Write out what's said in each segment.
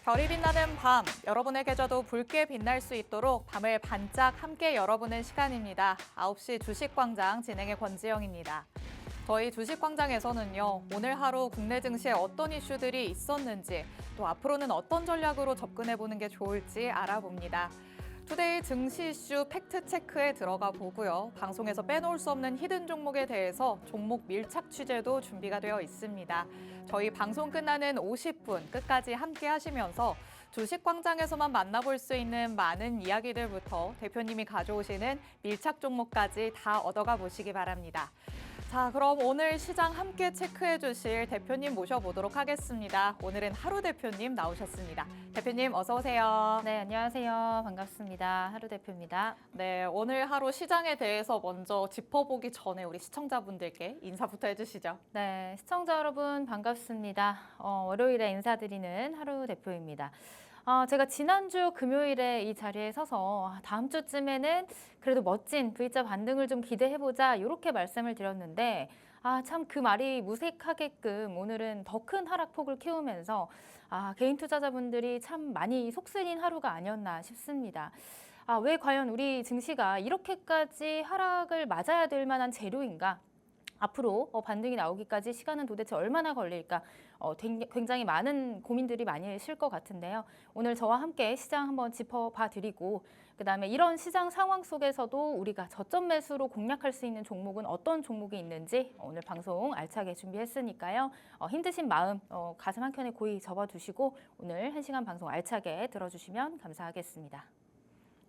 별이 빛나는 밤, 여러분의 계좌도 붉게 빛날 수 있도록 밤을 반짝 함께 열어보는 시간입니다. 9시 주식광장 진행의 권지영입니다. 저희 주식광장에서는요, 오늘 하루 국내 증시에 어떤 이슈들이 있었는지, 또 앞으로는 어떤 전략으로 접근해보는 게 좋을지 알아봅니다. 투데이 증시 이슈 팩트체크에 들어가 보고요. 방송에서 빼놓을 수 없는 히든 종목에 대해서 종목 밀착 취재도 준비가 되어 있습니다. 저희 방송 끝나는 50분 끝까지 함께 하시면서 주식광장에서만 만나볼 수 있는 많은 이야기들부터 대표님이 가져오시는 밀착 종목까지 다 얻어가 보시기 바랍니다. 자, 그럼 오늘 시장 함께 체크해 주실 대표님 모셔보도록 하겠습니다. 오늘은 하루 대표님 나오셨습니다. 대표님 어서 오세요. 네, 안녕하세요. 반갑습니다. 하루 대표입니다. 네, 오늘 하루 시장에 대해서 먼저 짚어보기 전에 우리 시청자분들께 인사부터 해주시죠. 네, 시청자 여러분 반갑습니다. 월요일에 인사드리는 하루 대표입니다. 제가 지난주 금요일에 이 자리에 서서 다음 주쯤에는 그래도 멋진 V자 반등을 좀 기대해보자 이렇게 말씀을 드렸는데 참 그 말이 무색하게끔 오늘은 더 큰 하락폭을 키우면서 개인 투자자분들이 참 많이 속쓰린 하루가 아니었나 싶습니다. 왜 과연 우리 증시가 이렇게까지 하락을 맞아야 될 만한 재료인가? 앞으로 반등이 나오기까지 시간은 도대체 얼마나 걸릴까? 굉장히 많은 고민들이 많으실 것 같은데요. 오늘 저와 함께 시장 한번 짚어봐 드리고 그다음에 이런 시장 상황 속에서도 우리가 저점 매수로 공략할 수 있는 종목은 어떤 종목이 있는지 오늘 방송 알차게 준비했으니까요. 힘드신 마음 가슴 한켠에 고이 접어두시고 오늘 1시간 방송 알차게 들어주시면 감사하겠습니다.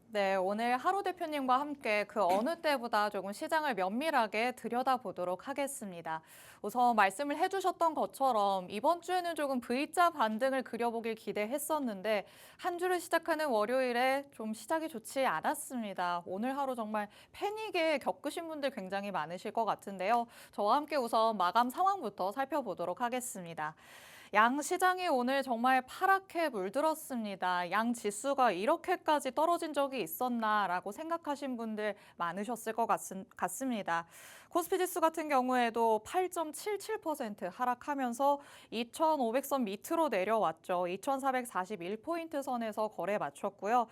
네, 오늘 하루 대표님과 함께 그 어느 때보다 조금 시장을 면밀하게 들여다보도록 하겠습니다. 우선 말씀을 해주셨던 것처럼 이번 주에는 조금 V자 반등을 그려보길 기대했었는데 한 주를 시작하는 월요일에 좀 시작이 좋지 않았습니다. 오늘 하루 정말 패닉에 겪으신 분들 굉장히 많으실 것 같은데요. 저와 함께 우선 마감 상황부터 살펴보도록 하겠습니다. 양 시장이 오늘 정말 파랗게 물들었습니다. 양 지수가 이렇게까지 떨어진 적이 있었나라고 생각하신 분들 많으셨을 것 같습니다. 코스피 지수 같은 경우에도 8.77% 하락하면서 2,500선 밑으로 내려왔죠. 2,441포인트 선에서 거래 마쳤고요.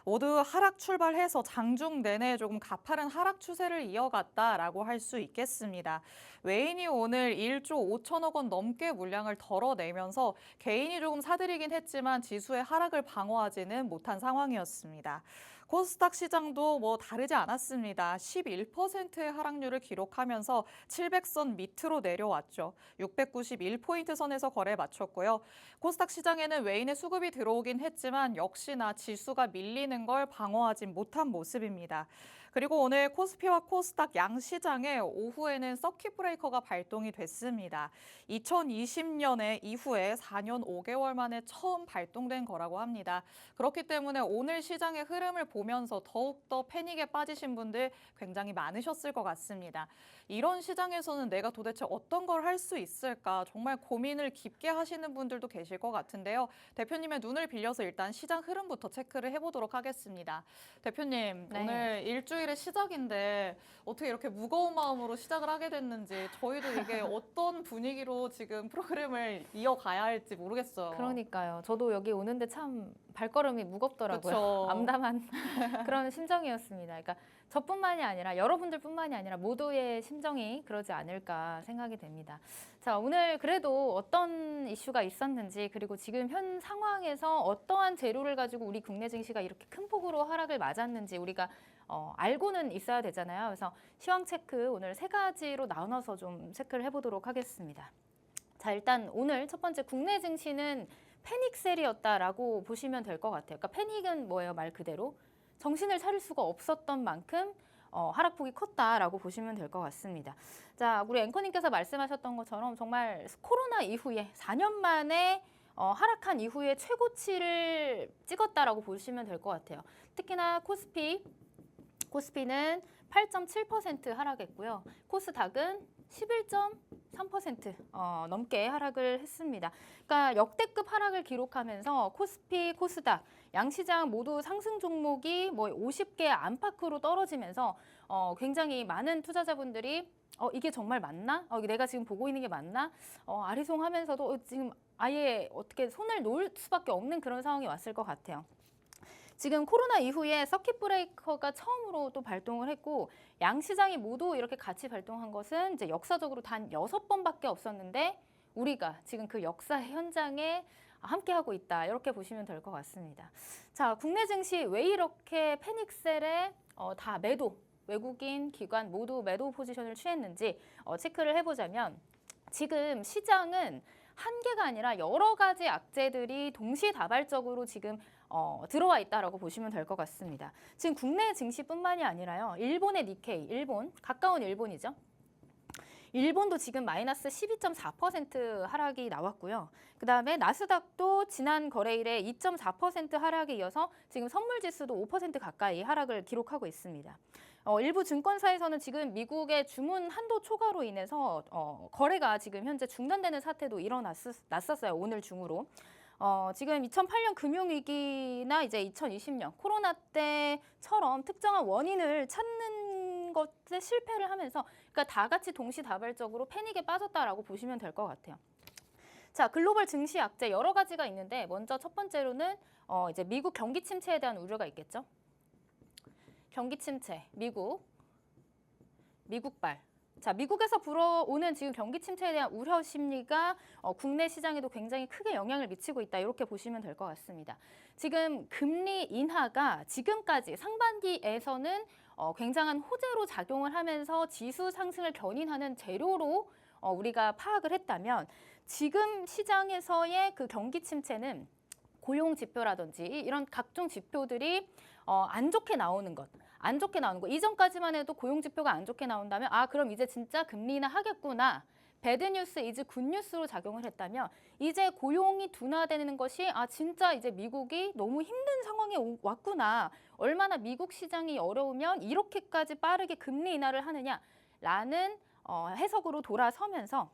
모두 하락 출발해서 장중 내내 조금 가파른 하락 추세를 이어갔다라고 할 수 있겠습니다. 외인이 오늘 1조 5천억 원 넘게 물량을 덜어내면서 개인이 조금 사들이긴 했지만 지수의 하락을 방어하지는 못한 상황이었습니다. 코스닥 시장도 뭐 다르지 않았습니다. 11%의 하락률을 기록하면서 700선 밑으로 내려왔죠. 691포인트 선에서 거래 마쳤고요. 코스닥 시장에는 외인의 수급이 들어오긴 했지만 역시나 지수가 밀리는 걸 방어하진 못한 모습입니다. 그리고 오늘 코스피와 코스닥 양 시장에 오후에는 서킷 브레이커가 발동이 됐습니다. 2020년에 이후에 4년 5개월 만에 처음 발동된 거라고 합니다. 그렇기 때문에 오늘 시장의 흐름을 보면서 더욱더 패닉에 빠지신 분들 굉장히 많으셨을 것 같습니다. 이런 시장에서는 내가 도대체 어떤 걸 할 수 있을까 정말 고민을 깊게 하시는 분들도 계실 것 같은데요. 대표님의 눈을 빌려서 일단 시장 흐름부터 체크를 해보도록 하겠습니다. 대표님, 네. 오늘 일주일의 시작인데 어떻게 이렇게 무거운 마음으로 시작을 하게 됐는지 저희도 이게 어떤 분위기로 지금 프로그램을 이어가야 할지 모르겠어요. 그러니까요. 저도 여기 오는데 참 발걸음이 무겁더라고요. 그쵸. 암담한 그런 심정이었습니다. 그러니까 저뿐만이 아니라 여러분들뿐만이 아니라 모두의 심정이 그러지 않을까 생각이 됩니다. 자, 오늘 그래도 어떤 이슈가 있었는지 그리고 지금 현 상황에서 어떠한 재료를 가지고 우리 국내 증시가 이렇게 큰 폭으로 하락을 맞았는지 우리가 알고는 있어야 되잖아요. 그래서 시황 체크 오늘 3가지로 나눠서 좀 체크를 해보도록 하겠습니다. 자, 일단 오늘 첫 번째 국내 증시는 패닉셀이었다라고 보시면 될 것 같아요. 그러니까 패닉은 뭐예요? 말 그대로 정신을 차릴 수가 없었던 만큼 하락폭이 컸다라고 보시면 될 것 같습니다. 자, 우리 앵커님께서 말씀하셨던 것처럼 정말 코로나 이후에 4년 만에 하락한 이후에 최고치를 찍었다라고 보시면 될 것 같아요. 특히나 코스피는 8.7% 하락했고요. 코스닥은 11.3% 넘게 하락을 했습니다. 그러니까 역대급 하락을 기록하면서 코스피, 코스닥, 양시장 모두 상승 종목이 뭐 50개 안팎으로 떨어지면서 굉장히 많은 투자자분들이 이게 정말 맞나? 내가 지금 보고 있는 게 맞나? 아리송하면서도 지금 아예 어떻게 손을 놓을 수밖에 없는 그런 상황이 왔을 것 같아요. 지금 코로나 이후에 서킷 브레이커가 처음으로 또 발동을 했고 양 시장이 모두 이렇게 같이 발동한 것은 이제 역사적으로 단 6번밖에 없었는데 우리가 지금 그 역사의 현장에 함께하고 있다. 이렇게 보시면 될 것 같습니다. 자, 국내 증시 왜 이렇게 패닉셀에 다 매도, 외국인, 기관 모두 매도 포지션을 취했는지 체크를 해보자면 지금 시장은 한 개가 아니라 여러 가지 악재들이 동시다발적으로 지금 들어와 있다라고 보시면 될 것 같습니다. 지금 국내 증시뿐만이 아니라요. 일본의 니케이, 일본, 가까운 일본이죠. 일본도 지금 마이너스 12.4% 하락이 나왔고요. 그다음에 나스닥도 지난 거래일에 2.4% 하락에 이어서 지금 선물지수도 5% 가까이 하락을 기록하고 있습니다. 일부 증권사에서는 지금 미국의 주문 한도 초과로 인해서 거래가 지금 현재 중단되는 사태도 일어났었어요. 오늘 중으로. 지금 2008년 금융위기나 이제 2020년 코로나 때처럼 특정한 원인을 찾는 것에 실패를 하면서 그러니까 다 같이 동시다발적으로 패닉에 빠졌다라고 보시면 될 것 같아요. 자, 글로벌 증시 악재 여러 가지가 있는데 먼저 첫 번째로는 이제 미국 경기 침체에 대한 우려가 있겠죠. 경기 침체, 미국발. 자, 미국에서 불어오는 지금 경기 침체에 대한 우려 심리가 국내 시장에도 굉장히 크게 영향을 미치고 있다. 이렇게 보시면 될 것 같습니다. 지금 금리 인하가 지금까지 상반기에서는 굉장한 호재로 작용을 하면서 지수 상승을 견인하는 재료로 우리가 파악을 했다면 지금 시장에서의 그 경기 침체는 고용 지표라든지 이런 각종 지표들이 안 좋게 나오는 것. 안 좋게 나오는 거. 이전까지만 해도 고용 지표가 안 좋게 나온다면 그럼 이제 진짜 금리 인하 하겠구나. 배드 뉴스 이즈 굿 뉴스로 작용을 했다면 이제 고용이 둔화되는 것이 진짜 이제 미국이 너무 힘든 상황에 왔구나. 얼마나 미국 시장이 어려우면 이렇게까지 빠르게 금리 인하를 하느냐라는 해석으로 돌아서면서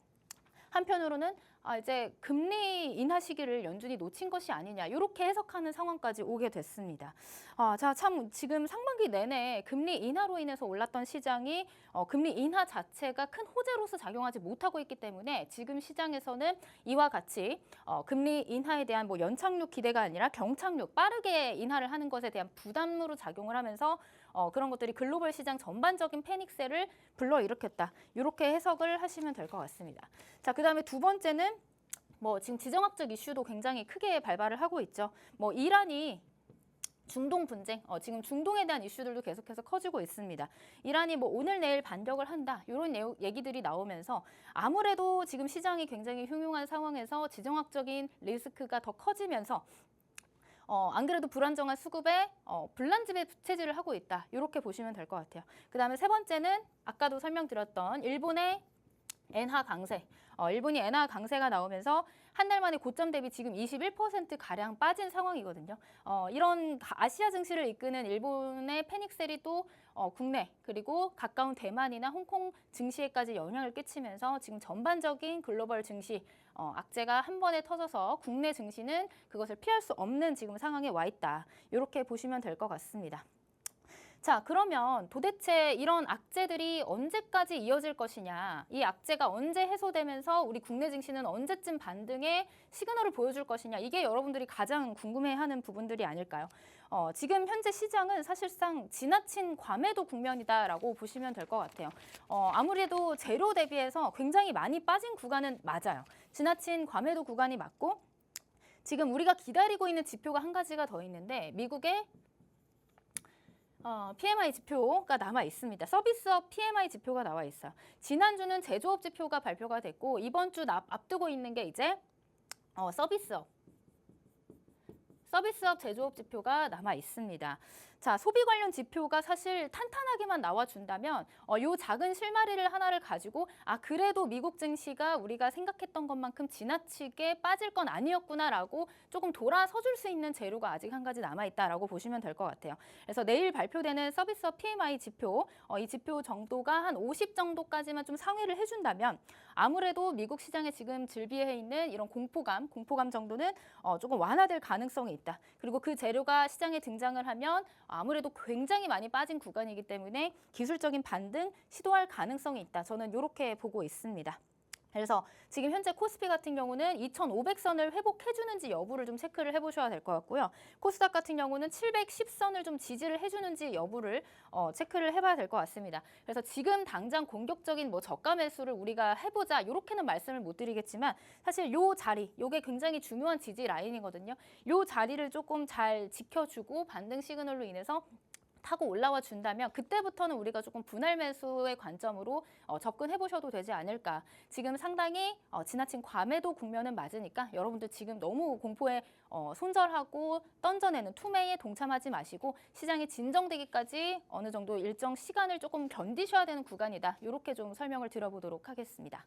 한편으로는 이제 금리 인하 시기를 연준이 놓친 것이 아니냐 이렇게 해석하는 상황까지 오게 됐습니다. 자, 참 지금 상반기 내내 금리 인하로 인해서 올랐던 시장이 금리 인하 자체가 큰 호재로서 작용하지 못하고 있기 때문에 지금 시장에서는 이와 같이 금리 인하에 대한 뭐 연착륙 기대가 아니라 경착륙 빠르게 인하를 하는 것에 대한 부담으로 작용을 하면서 그런 것들이 글로벌 시장 전반적인 패닉셀을 불러일으켰다. 이렇게 해석을 하시면 될 것 같습니다. 자, 그다음에 두 번째는 뭐 지금 지정학적 이슈도 굉장히 크게 발발을 하고 있죠. 뭐 이란이 중동 분쟁, 지금 중동에 대한 이슈들도 계속해서 커지고 있습니다. 이란이 뭐 오늘 내일 반격을 한다 이런 얘기들이 나오면서 아무래도 지금 시장이 굉장히 흉흉한 상황에서 지정학적인 리스크가 더 커지면서 안 그래도 불안정한 수급에 불난집에 부채질을 하고 있다. 이렇게 보시면 될 것 같아요. 그다음에 세 번째는 아까도 설명드렸던 일본의 엔화 강세. 일본이 엔화 강세가 나오면서 한 달 만에 고점 대비 지금 21%가량 빠진 상황이거든요. 이런 아시아 증시를 이끄는 일본의 패닉셀이 또 국내 그리고 가까운 대만이나 홍콩 증시에까지 영향을 끼치면서 지금 전반적인 글로벌 증시 악재가 한 번에 터져서 국내 증시는 그것을 피할 수 없는 지금 상황에 와 있다. 이렇게 보시면 될 것 같습니다. 자, 그러면 도대체 이런 악재들이 언제까지 이어질 것이냐, 이 악재가 언제 해소되면서 우리 국내 증시는 언제쯤 반등의 시그널을 보여줄 것이냐, 이게 여러분들이 가장 궁금해하는 부분들이 아닐까요? 지금 현재 시장은 사실상 지나친 과매도 국면이다라고 보시면 될 것 같아요. 아무래도 재료 대비해서 굉장히 많이 빠진 구간은 맞아요. 지나친 과매도 구간이 맞고 지금 우리가 기다리고 있는 지표가 한 가지가 더 있는데 미국의 PMI 지표가 남아 있습니다. 서비스업 PMI 지표가 나와 있어요. 지난주는 제조업 지표가 발표가 됐고 이번 주 앞두고 있는 게 이제 서비스업 제조업 지표가 남아 있습니다. 자, 소비 관련 지표가 사실 탄탄하게만 나와준다면 요 작은 실마리를 하나를 가지고 그래도 미국 증시가 우리가 생각했던 것만큼 지나치게 빠질 건 아니었구나라고 조금 돌아서줄 수 있는 재료가 아직 한 가지 남아있다라고 보시면 될 것 같아요. 그래서 내일 발표되는 서비스업 PMI 지표, 이 지표 정도가 한 50 정도까지만 좀 상회를 해준다면 아무래도 미국 시장에 지금 즐비해 있는 이런 공포감 정도는 조금 완화될 가능성이 있다. 그리고 그 재료가 시장에 등장을 하면 아무래도 굉장히 많이 빠진 구간이기 때문에 기술적인 반등 시도할 가능성이 있다. 저는 이렇게 보고 있습니다. 그래서 지금 현재 코스피 같은 경우는 2,500선을 회복해주는지 여부를 좀 체크를 해보셔야 될 것 같고요. 코스닥 같은 경우는 710선을 좀 지지를 해주는지 여부를 체크를 해봐야 될 것 같습니다. 그래서 지금 당장 공격적인 뭐 저가 매수를 우리가 해보자 이렇게는 말씀을 못 드리겠지만 사실 요 자리, 요게 굉장히 중요한 지지 라인이거든요. 요 자리를 조금 잘 지켜주고 반등 시그널로 인해서 타고 올라와 준다면 그때부터는 우리가 조금 분할 매수의 관점으로 접근해 보셔도 되지 않을까. 지금 상당히 지나친 과매도 국면은 맞으니까 여러분들 지금 너무 공포에 손절하고 던져내는 투매에 동참하지 마시고 시장이 진정되기까지 어느 정도 일정 시간을 조금 견디셔야 되는 구간이다. 이렇게 좀 설명을 드려보도록 하겠습니다.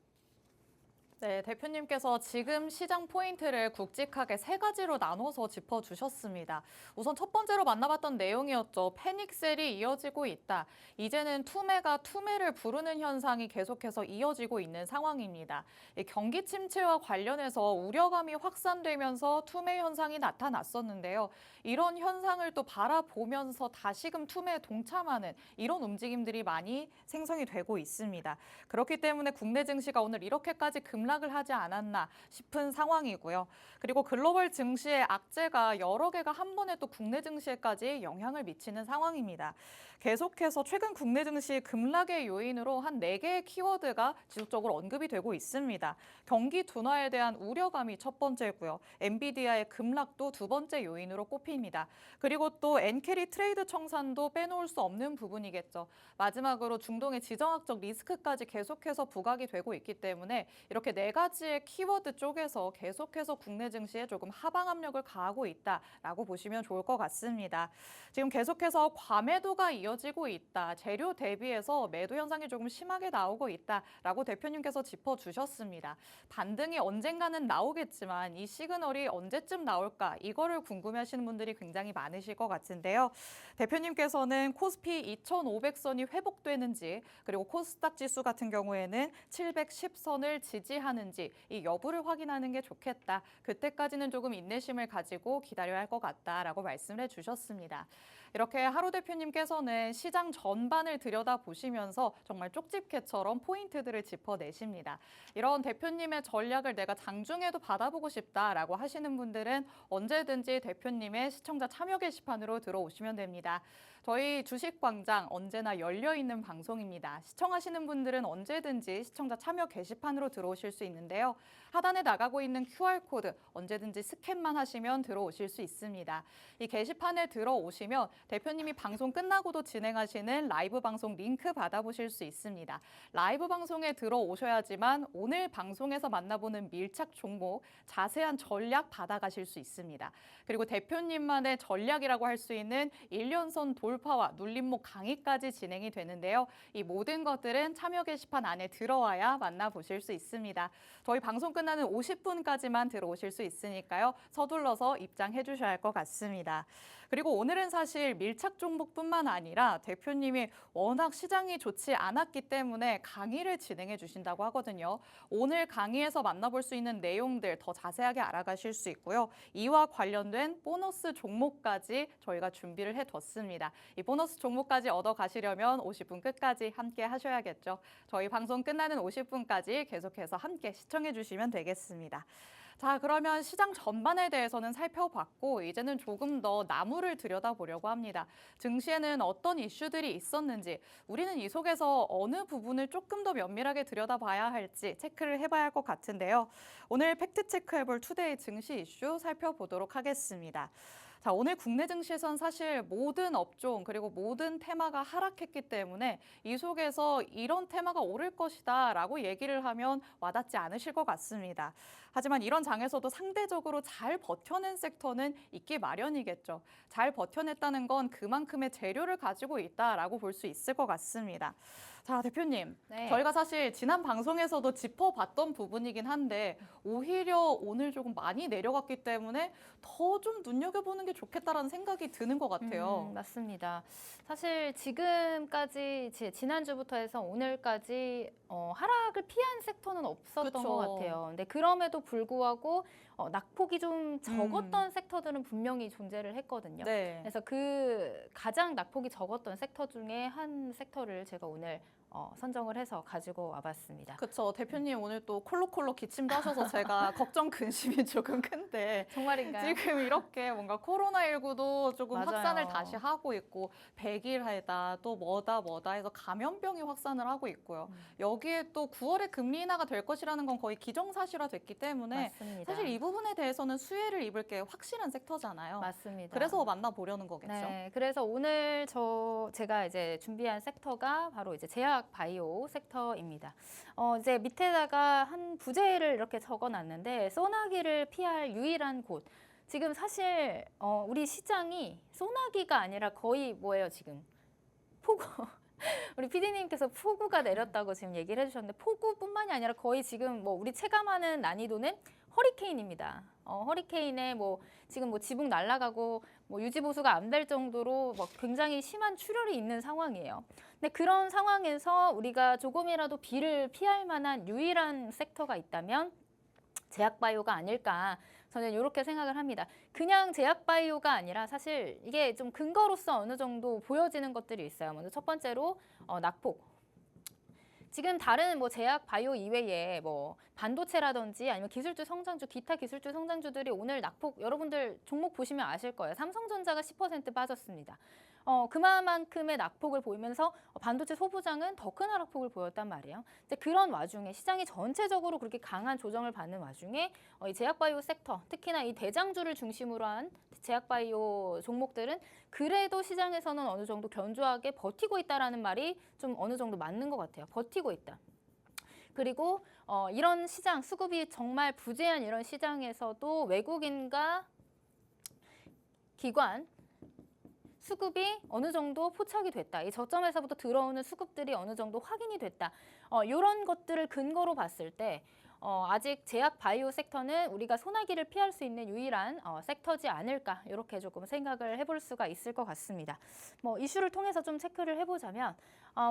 네, 대표님께서 지금 시장 포인트를 굵직하게 세 가지로 나눠서 짚어주셨습니다. 우선 첫 번째로 만나봤던 내용이었죠. 패닉셀이 이어지고 있다. 이제는 투매가 투매를 부르는 현상이 계속해서 이어지고 있는 상황입니다. 이 경기 침체와 관련해서 우려감이 확산되면서 투매 현상이 나타났었는데요. 이런 현상을 또 바라보면서 다시금 투매에 동참하는 이런 움직임들이 많이 생성이 되고 있습니다. 그렇기 때문에 국내 증시가 오늘 이렇게까지 급락을 하지 않았나 싶은 상황이고요. 그리고 글로벌 증시의 악재가 여러 개가 한 번에 또 국내 증시에까지 영향을 미치는 상황입니다. 계속해서 최근 국내 증시 급락의 요인으로 한 4개의 키워드가 지속적으로 언급이 되고 있습니다. 경기 둔화에 대한 우려감이 첫 번째고요. 엔비디아의 급락도 두 번째 요인으로 꼽힙니다. 그리고 또 엔캐리 트레이드 청산도 빼놓을 수 없는 부분이겠죠. 마지막으로 중동의 지정학적 리스크까지 계속해서 부각이 되고 있기 때문에 이렇게 4가지의 키워드 쪽에서 계속해서 국내 증시에 조금 하방 압력을 가하고 있다라고 보시면 좋을 것 같습니다. 지금 계속해서 과매도가 이어지고 있다. 재료 대비해서 매도 현상이 조금 심하게 나오고 있다라고 대표님께서 짚어주셨습니다. 반등이 언젠가는 나오겠지만 이 시그널이 언제쯤 나올까 이거를 궁금해하시는 분들이 굉장히 많으실 것 같은데요. 대표님께서는 코스피 2,500선이 회복되는지 그리고 코스닥 지수 같은 경우에는 710선을 지지하는지 이 여부를 확인하는 게 좋겠다. 그때까지는 조금 인내심을 가지고 기다려야 할 것 같다라고 말씀을 해주셨습니다. 이렇게 하루 대표님께서는 시장 전반을 들여다보시면서 정말 쪽집게처럼 포인트들을 짚어내십니다. 이런 대표님의 전략을 내가 장중에도 받아보고 싶다라고 하시는 분들은 언제든지 대표님의 시청자 참여 게시판으로 들어오시면 됩니다. 저희 주식광장 언제나 열려있는 방송입니다. 시청하시는 분들은 언제든지 시청자 참여 게시판으로 들어오실 수 있는데요. 하단에 나가고 있는 QR코드 언제든지 스캔만 하시면 들어오실 수 있습니다. 이 게시판에 들어오시면 대표님이 방송 끝나고도 진행하시는 라이브 방송 링크 받아보실 수 있습니다. 라이브 방송에 들어오셔야지만 오늘 방송에서 만나보는 밀착 종목, 자세한 전략 받아가실 수 있습니다. 그리고 대표님만의 전략이라고 할 수 있는 1년선 돌파와 눌림목 강의까지 진행이 되는데요. 이 모든 것들은 참여 게시판 안에 들어와야 만나보실 수 있습니다. 저희 방송 끝나는 50분까지만 들어오실 수 있으니까요. 서둘러서 입장해 주셔야 할 것 같습니다. 그리고 오늘은 사실 밀착 종목뿐만 아니라 대표님이 워낙 시장이 좋지 않았기 때문에 강의를 진행해 주신다고 하거든요. 오늘 강의에서 만나볼 수 있는 내용들 더 자세하게 알아가실 수 있고요. 이와 관련된 보너스 종목까지 저희가 준비를 해뒀습니다. 이 보너스 종목까지 얻어가시려면 50분 끝까지 함께 하셔야겠죠. 저희 방송 끝나는 50분까지 계속해서 함께 시청해 주시면 되겠습니다. 자, 그러면 시장 전반에 대해서는 살펴봤고 이제는 조금 더 나무를 들여다보려고 합니다. 증시에는 어떤 이슈들이 있었는지 우리는 이 속에서 어느 부분을 조금 더 면밀하게 들여다봐야 할지 체크를 해봐야 할 것 같은데요. 오늘 팩트체크해볼 투데이 증시 이슈 살펴보도록 하겠습니다. 자, 오늘 국내 증시에선 사실 모든 업종 그리고 모든 테마가 하락했기 때문에 이 속에서 이런 테마가 오를 것이다 라고 얘기를 하면 와닿지 않으실 것 같습니다. 하지만 이런 장에서도 상대적으로 잘 버텨낸 섹터는 있기 마련이겠죠. 잘 버텨냈다는 건 그만큼의 재료를 가지고 있다라고 볼 수 있을 것 같습니다. 자, 대표님, 네. 저희가 사실 지난 방송에서도 짚어봤던 부분이긴 한데 오히려 오늘 조금 많이 내려갔기 때문에 더 좀 눈여겨보는 게 좋겠다라는 생각이 드는 것 같아요. 맞습니다. 사실 지금까지 지난주부터 해서 오늘까지 하락을 피한 섹터는 없었던 그쵸. 것 같아요. 근데 그럼에도 불구하고 낙폭이 좀 적었던 섹터들은 분명히 존재를 했거든요. 네. 그래서 그 가장 낙폭이 적었던 섹터 중에 한 섹터를 제가 오늘 선정을 해서 가지고 와봤습니다. 그쵸. 대표님 오늘 또 콜록콜록 기침도 하셔서 제가 걱정 근심이 조금 큰데 정말인가요? 지금 이렇게 뭔가 코로나19도 조금 맞아요. 확산을 다시 하고 있고 100일하다 또 뭐다 해서 감염병이 확산을 하고 있고요. 여기에 또 9월에 금리 인하가 될 것이라는 건 거의 기정사실화 됐기 때문에 맞습니다. 사실 이 부분에 대해서는 수혜를 입을 게 확실한 섹터잖아요. 맞습니다. 그래서 만나보려는 거겠죠. 네, 그래서 오늘 제가 이제 준비한 섹터가 바로 이제 제약 바이오 섹터입니다. 이제 밑에다가 한 부제를 이렇게 적어놨는데 소나기를 피할 유일한 곳. 지금 사실 우리 시장이 소나기가 아니라 거의 뭐예요 지금 폭우. 우리 PD님께서 폭우가 내렸다고 지금 얘기를 해주셨는데 폭우뿐만이 아니라 거의 지금 뭐 우리 체감하는 난이도는 허리케인입니다. 허리케인에 뭐 지금 뭐 지붕 날아가고 뭐 유지 보수가 안 될 정도로 뭐 굉장히 심한 출혈이 있는 상황이에요. 근데 그런 상황에서 우리가 조금이라도 비를 피할 만한 유일한 섹터가 있다면 제약바이오가 아닐까 저는 이렇게 생각을 합니다. 그냥 제약바이오가 아니라 사실 이게 좀 근거로서 어느 정도 보여지는 것들이 있어요. 먼저 첫 번째로 낙폭. 지금 다른 뭐 제약 바이오 이외에 뭐 반도체라든지 아니면 기술주 성장주, 기타 기술주 성장주들이 오늘 낙폭 여러분들 종목 보시면 아실 거예요. 삼성전자가 10% 빠졌습니다. 그만큼의 낙폭을 보이면서 반도체 소부장은 더 큰 하락폭을 보였단 말이에요. 이제 그런 와중에 시장이 전체적으로 그렇게 강한 조정을 받는 와중에 이 제약바이오 섹터, 특히나 이 대장주를 중심으로 한 제약바이오 종목들은 그래도 시장에서는 어느 정도 견조하게 버티고 있다라는 말이 좀 어느 정도 맞는 것 같아요. 버티고 있다. 그리고 이런 시장, 수급이 정말 부재한 이런 시장에서도 외국인과 기관, 수급이 어느 정도 포착이 됐다. 이 저점에서부터 들어오는 수급들이 어느 정도 확인이 됐다. 이런 것들을 근거로 봤을 때 아직 제약 바이오 섹터는 우리가 소나기를 피할 수 있는 유일한 섹터지 않을까 이렇게 조금 생각을 해볼 수가 있을 것 같습니다. 뭐 이슈를 통해서 좀 체크를 해보자면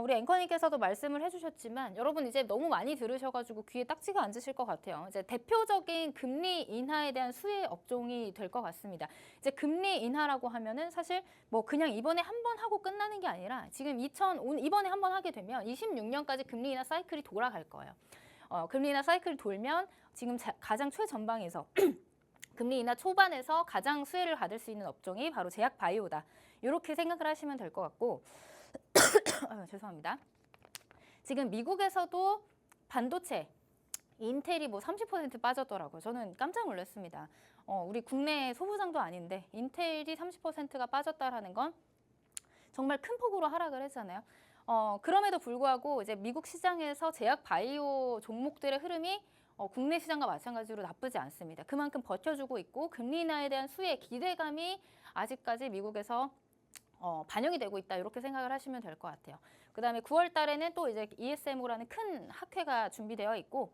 우리 앵커님께서도 말씀을 해주셨지만 여러분 이제 너무 많이 들으셔가지고 귀에 딱지가 앉으실 것 같아요. 이제 대표적인 금리 인하에 대한 수혜 업종이 될 것 같습니다. 이제 금리 인하라고 하면은 사실 뭐 그냥 이번에 한 번 하고 끝나는 게 아니라 지금 이번에 한 번 하게 되면 26년까지 금리 인하 사이클이 돌아갈 거예요. 금리 인하 사이클이 돌면 지금 가장 최전방에서 금리 인하 초반에서 가장 수혜를 받을 수 있는 업종이 바로 제약 바이오다. 이렇게 생각을 하시면 될 것 같고 죄송합니다. 지금 미국에서도 반도체 인텔이 뭐 30% 빠졌더라고요. 저는 깜짝 놀랐습니다. 우리 국내 소부장도 아닌데 인텔이 30%가 빠졌다라는 건 정말 큰 폭으로 하락을 했잖아요. 그럼에도 불구하고 이제 미국 시장에서 제약 바이오 종목들의 흐름이 국내 시장과 마찬가지로 나쁘지 않습니다. 그만큼 버텨주고 있고 금리 인하에 대한 수혜 기대감이 아직까지 미국에서 반영이 되고 있다 이렇게 생각을 하시면 될 것 같아요. 그다음에 9월 달에는 또 이제 ESMO라는 큰 학회가 준비되어 있고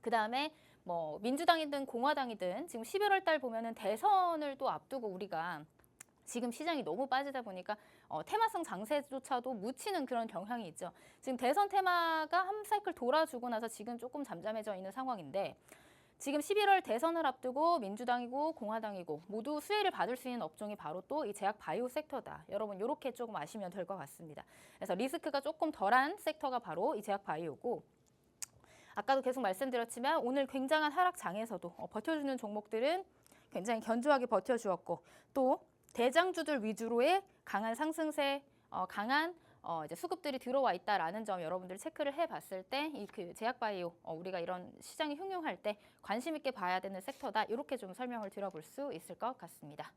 그다음에 뭐 민주당이든 공화당이든 지금 11월 달 보면은 대선을 또 앞두고 우리가 지금 시장이 너무 빠지다 보니까 테마성 장세조차도 묻히는 그런 경향이 있죠. 지금 대선 테마가 한 사이클 돌아주고 나서 지금 조금 잠잠해져 있는 상황인데 지금 11월 대선을 앞두고 민주당이고 공화당이고 모두 수혜를 받을 수 있는 업종이 바로 또 이 제약 바이오 섹터다. 여러분 이렇게 조금 아시면 될 것 같습니다. 그래서 리스크가 조금 덜한 섹터가 바로 이 제약 바이오고 아까도 계속 말씀드렸지만 오늘 굉장한 하락장에서도 버텨주는 종목들은 굉장히 견조하게 버텨주었고 또 대장주들 위주로의 강한 상승세, 강한 이제 수급들이 들어와 있다라는 점 여러분들 체크를 해봤을 때 이 그 제약바이오 우리가 이런 시장이 흉흉할 때 관심 있게 봐야 되는 섹터다 이렇게 좀 설명을 드려볼 수 있을 것 같습니다.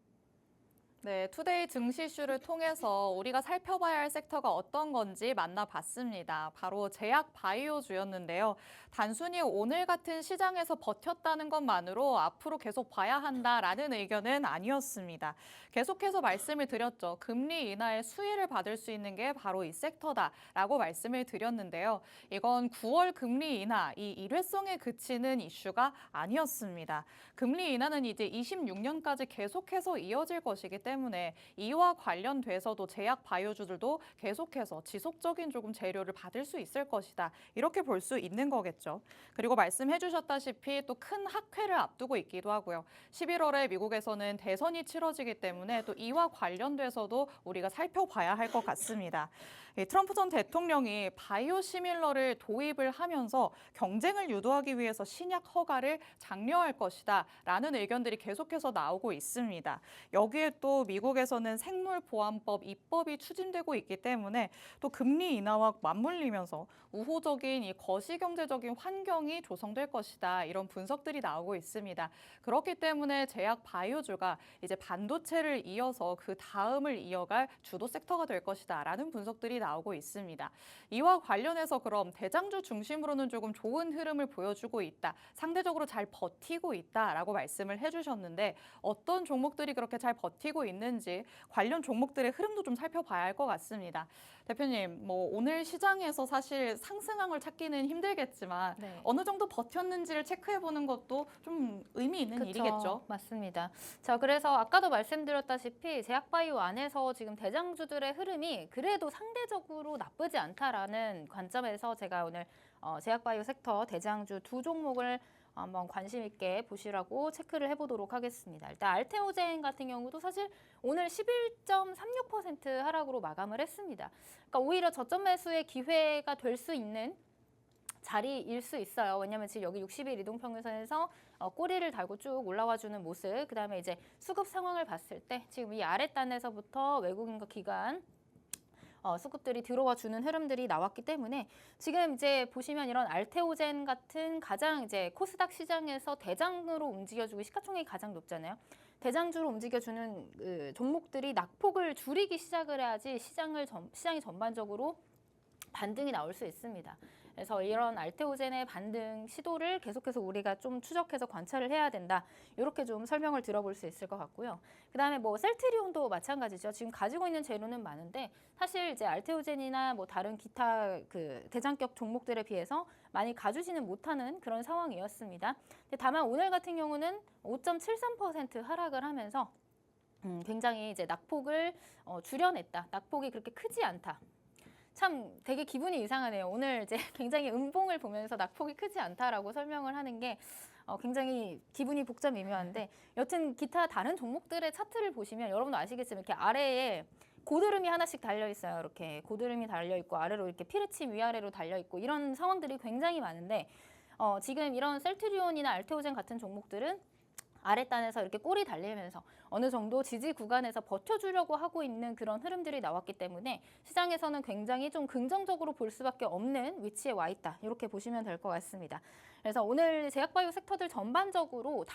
네, 투데이 증시 이슈를 통해서 우리가 살펴봐야 할 섹터가 어떤 건지 만나봤습니다. 바로 제약 바이오주였는데요. 단순히 오늘 같은 시장에서 버텼다는 것만으로 앞으로 계속 봐야 한다라는 의견은 아니었습니다. 계속해서 말씀을 드렸죠. 금리 인하의 수혜를 받을 수 있는 게 바로 이 섹터다라고 말씀을 드렸는데요. 이건 9월 금리 인하, 이 일회성에 그치는 이슈가 아니었습니다. 금리 인하는 이제 26년까지 계속해서 이어질 것이기 때문에 때문에 이와 관련돼서도 제약 바이오주들도 계속해서 지속적인 조금 재료를 받을 수 있을 것이다. 이렇게 볼 수 있는 거겠죠. 그리고 말씀해 주셨다시피 또 큰 학회를 앞두고 있기도 하고요. 11월에 미국에서는 대선이 치러지기 때문에 또 이와 관련돼서도 우리가 살펴봐야 할 것 같습니다. 트럼프 전 대통령이 바이오시밀러를 도입을 하면서 경쟁을 유도하기 위해서 신약 허가를 장려할 것이다 라는 의견들이 계속해서 나오고 있습니다. 여기에 또 미국에서는 생물보안법 입법이 추진되고 있기 때문에 또 금리 인하와 맞물리면서 우호적인 이 거시경제적인 환경이 조성될 것이다 이런 분석들이 나오고 있습니다. 그렇기 때문에 제약 바이오주가 이제 반도체를 이어서 그 다음을 이어갈 주도 섹터가 될 것이다 라는 분석들이 나오고 있습니다. 이와 관련해서 그럼 대장주 중심으로는 조금 좋은 흐름을 보여주고 있다. 상대적으로 잘 버티고 있다라고 말씀을 해주셨는데 어떤 종목들이 그렇게 잘 버티고 있는지 관련 종목들의 흐름도 좀 살펴봐야 할 것 같습니다. 대표님, 오늘 시장에서 사실 상승항을 찾기는 힘들겠지만 네. 어느 정도 버텼는지를 체크해보는 것도 좀 의미 있는 그쵸, 일이겠죠. 맞습니다. 자, 그래서 아까도 말씀드렸다시피 제약바이오 안에서 지금 대장주들의 흐름이 그래도 상대적으로 나쁘지 않다라는 관점에서 제가 오늘 제약바이오 섹터 대장주 두 종목을 한번 관심 있게 보시라고 체크를 해보도록 하겠습니다. 일단 알테오젠 같은 경우도 사실 오늘 11.36% 하락으로 마감을 했습니다. 그러니까 오히려 저점 매수의 기회가 될 수 있는 자리일 수 있어요. 왜냐하면 지금 여기 60일 이동평균선에서 꼬리를 달고 쭉 올라와주는 모습, 그 다음에 이제 수급 상황을 봤을 때 지금 이 아랫단에서부터 외국인과 기관 수급들이 들어와 주는 흐름들이 나왔기 때문에 지금 이제 보시면 이런 알테오젠 같은 가장 이제 코스닥 시장에서 대장으로 움직여주고 시가총액이 가장 높잖아요. 대장주로 움직여주는 그 종목들이 낙폭을 줄이기 시작을 해야지 시장이 전반적으로 반등이 나올 수 있습니다. 그래서 이런 알테오젠의 반등 시도를 계속해서 우리가 좀 추적해서 관찰을 해야 된다. 이렇게 좀 설명을 들어볼 수 있을 것 같고요. 그다음에 셀트리온도 마찬가지죠. 지금 가지고 있는 재료는 많은데 사실 이제 알테오젠이나 다른 기타 그 대장격 종목들에 비해서 많이 가주지는 못하는 그런 상황이었습니다. 근데 다만 오늘 같은 경우는 5.73% 하락을 하면서 굉장히 이제 낙폭을 줄여냈다. 낙폭이 그렇게 크지 않다. 참 되게 기분이 이상하네요. 오늘 이제 굉장히 음봉을 보면서 낙폭이 크지 않다라고 설명을 하는 게 굉장히 기분이 복잡 미묘한데 여튼 기타 다른 종목들의 차트를 보시면 여러분도 아시겠지만 이렇게 아래에 고드름이 하나씩 달려 있어요. 이렇게 고드름이 달려 있고 아래로 이렇게 피르침 위아래로 달려 있고 이런 상황들이 굉장히 많은데 지금 이런 셀트리온이나 알테오젠 같은 종목들은 아랫단에서 이렇게 꼬리 달리면서 어느 정도 지지 구간에서 버텨주려고 하고 있는 그런 흐름들이 나왔기 때문에 시장에서는 굉장히 좀 긍정적으로 볼 수밖에 없는 위치에 와 있다. 이렇게 보시면 될 것 같습니다. 그래서 오늘 제약바이오 섹터들 전반적으로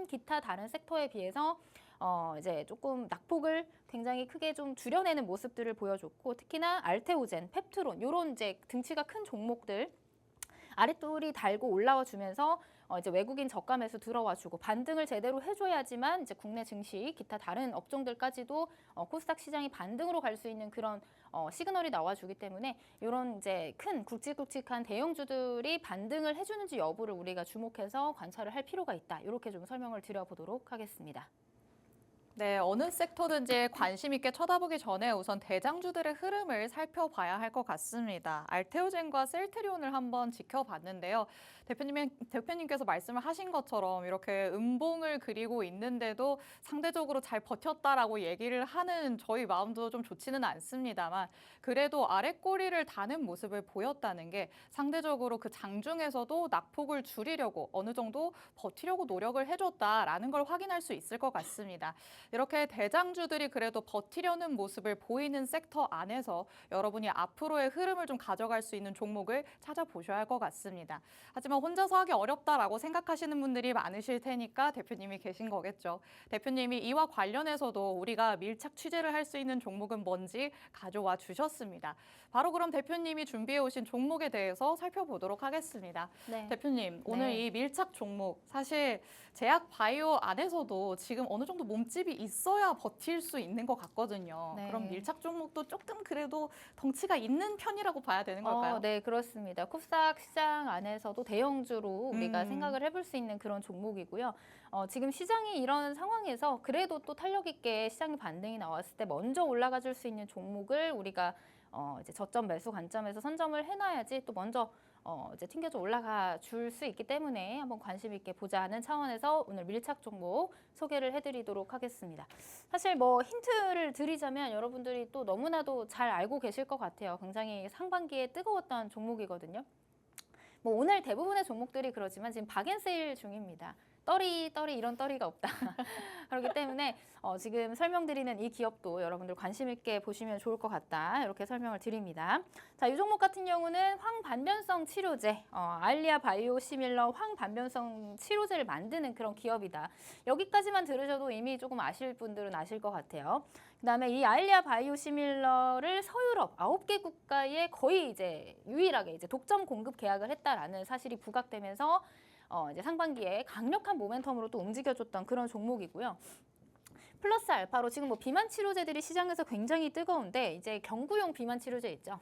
기타 다른 섹터에 비해서 이제 조금 낙폭을 굉장히 크게 좀 줄여내는 모습들을 보여줬고 특히나 알테오젠, 펩트론 이런 이제 등치가 큰 종목들 아랫돌이 달고 올라와 주면서 이제 외국인 저가 매수 들어와 주고 반등을 제대로 해줘야지만 이제 국내 증시 기타 다른 업종들까지도 코스닥 시장이 반등으로 갈 수 있는 그런 시그널이 나와주기 때문에 이런 이제 큰 굵직굵직한 대형주들이 반등을 해주는지 여부를 우리가 주목해서 관찰을 할 필요가 있다. 이렇게 좀 설명을 드려보도록 하겠습니다. 네, 어느 섹터든지 관심 있게 쳐다보기 전에 우선 대장주들의 흐름을 살펴봐야 할 것 같습니다. 알테오젠과 셀트리온을 한번 지켜봤는데요. 대표님께서 말씀을 하신 것처럼 이렇게 음봉을 그리고 있는데도 상대적으로 잘 버텼다라고 얘기를 하는 저희 마음도 좀 좋지는 않습니다만 그래도 아랫꼬리를 다는 모습을 보였다는 게 상대적으로 그 장중에서도 낙폭을 줄이려고 어느 정도 버티려고 노력을 해줬다라는 걸 확인할 수 있을 것 같습니다. 이렇게 대장주들이 그래도 버티려는 모습을 보이는 섹터 안에서 여러분이 앞으로의 흐름을 좀 가져갈 수 있는 종목을 찾아보셔야 할 것 같습니다. 하지만 혼자서 하기 어렵다라고 생각하시는 분들이 많으실 테니까 대표님이 계신 거겠죠. 대표님이 이와 관련해서도 우리가 밀착 취재를 할 수 있는 종목은 뭔지 가져와 주셨습니다. 바로 그럼 대표님이 준비해 오신 종목에 대해서 살펴보도록 하겠습니다. 네. 대표님, 오늘 네. 이 밀착 종목 사실 제약 바이오 안에서도 지금 어느 정도 몸집이 종목들이 있어야 버틸 수 있는 것 같거든요. 네. 그럼 밀착 종목도 조금 그래도 덩치가 있는 편이라고 봐야 되는 걸까요? 네, 그렇습니다. 코스닥 시장 안에서도 대형주로 우리가 생각을 해볼 수 있는 그런 종목이고요. 지금 시장이 이런 상황에서 그래도 또 탄력 있게 시장의 반등이 나왔을 때 먼저 올라가 줄 수 있는 종목을 우리가 이제 저점 매수 관점에서 선점을 해놔야지 또 먼저 이제 튕겨져 올라가 줄 수 있기 때문에 한번 관심 있게 보자 하는 차원에서 오늘 밀착 종목 소개를 해드리도록 하겠습니다. 사실 뭐 힌트를 드리자면 여러분들이 또 너무나도 잘 알고 계실 것 같아요. 굉장히 상반기에 뜨거웠던 종목이거든요. 뭐 오늘 대부분의 종목들이 그러지만 지금 박앤세일 중입니다. 떨이 이런 떨이가 없다. 그렇기 때문에 지금 설명드리는 이 기업도 여러분들 관심 있게 보시면 좋을 것 같다. 이렇게 설명을 드립니다. 자, 이 종목 같은 경우는 황반변성 치료제, 알리아 바이오 시밀러 황반변성 치료제를 만드는 그런 기업이다. 여기까지만 들으셔도 이미 조금 아실 분들은 아실 것 같아요. 그다음에 이 알리아 바이오 시밀러를 서유럽 9개 국가에 거의 이제 유일하게 이제 독점 공급 계약을 했다라는 사실이 부각되면서 이제 상반기에 강력한 모멘텀으로 또 움직여줬던 그런 종목이고요. 플러스 알파로 지금 뭐 비만 치료제들이 시장에서 굉장히 뜨거운데 이제 경구용 비만 치료제 있죠.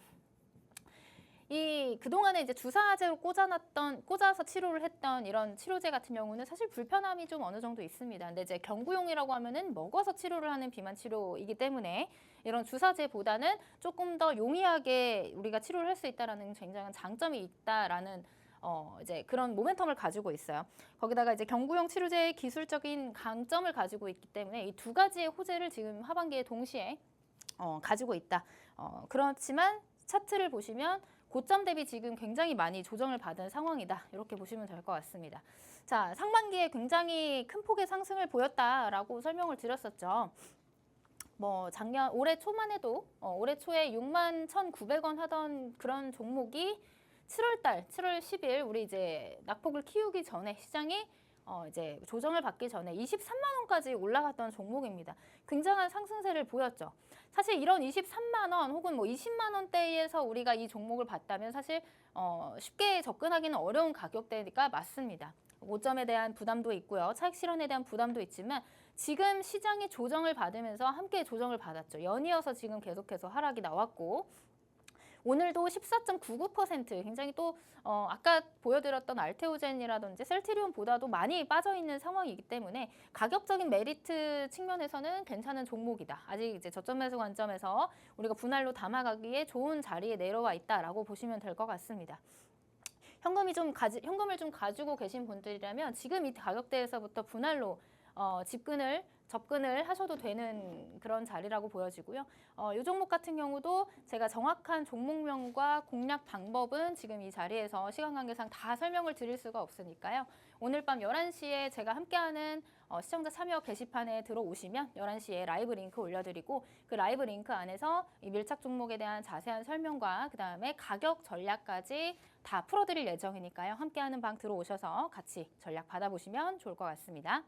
이 그동안에 이제 주사제로 꽂아서 치료를 했던 이런 치료제 같은 경우는 사실 불편함이 좀 어느 정도 있습니다. 근데 이제 경구용이라고 하면은 먹어서 치료를 하는 비만 치료이기 때문에 이런 주사제보다는 조금 더 용이하게 우리가 치료를 할 수 있다라는 굉장한 장점이 있다라는 이제 그런 모멘텀을 가지고 있어요. 거기다가 이제 경구용 치료제의 기술적인 강점을 가지고 있기 때문에 이 두 가지의 호재를 지금 하반기에 동시에 가지고 있다. 그렇지만 차트를 보시면 고점 대비 지금 굉장히 많이 조정을 받은 상황이다. 이렇게 보시면 될 것 같습니다. 자, 상반기에 굉장히 큰 폭의 상승을 보였다라고 설명을 드렸었죠. 뭐 올해 초만 해도 올해 초에 61,900원 하던 그런 종목이 7월 10일 우리 이제 낙폭을 키우기 전에 시장이 이제 조정을 받기 전에 23만 원까지 올라갔던 종목입니다. 굉장한 상승세를 보였죠. 사실 이런 23만 원 혹은 뭐 20만 원대에서 우리가 이 종목을 봤다면 사실 쉽게 접근하기는 어려운 가격대니까 맞습니다. 고점에 대한 부담도 있고요. 차익 실현에 대한 부담도 있지만 지금 시장이 조정을 받으면서 함께 조정을 받았죠. 연이어서 지금 계속해서 하락이 나왔고 오늘도 14.99% 굉장히 또 아까 보여드렸던 알테오젠이라든지 셀트리온보다도 많이 빠져있는 상황이기 때문에 가격적인 메리트 측면에서는 괜찮은 종목이다. 아직 이제 저점 매수 관점에서 우리가 분할로 담아가기에 좋은 자리에 내려와 있다라고 보시면 될 것 같습니다. 현금을 좀 가지고 계신 분들이라면 지금 이 가격대에서부터 분할로 접근을 하셔도 되는 그런 자리라고 보여지고요. 이 종목 같은 경우도 제가 정확한 종목명과 공략 방법은 지금 이 자리에서 시간 관계상 다 설명을 드릴 수가 없으니까요. 오늘 밤 11시에 제가 함께하는 시청자 참여 게시판에 들어오시면 11시에 라이브 링크 올려드리고 그 라이브 링크 안에서 이 밀착 종목에 대한 자세한 설명과 그다음에 가격 전략까지 다 풀어드릴 예정이니까요. 함께하는 방 들어오셔서 같이 전략 받아보시면 좋을 것 같습니다.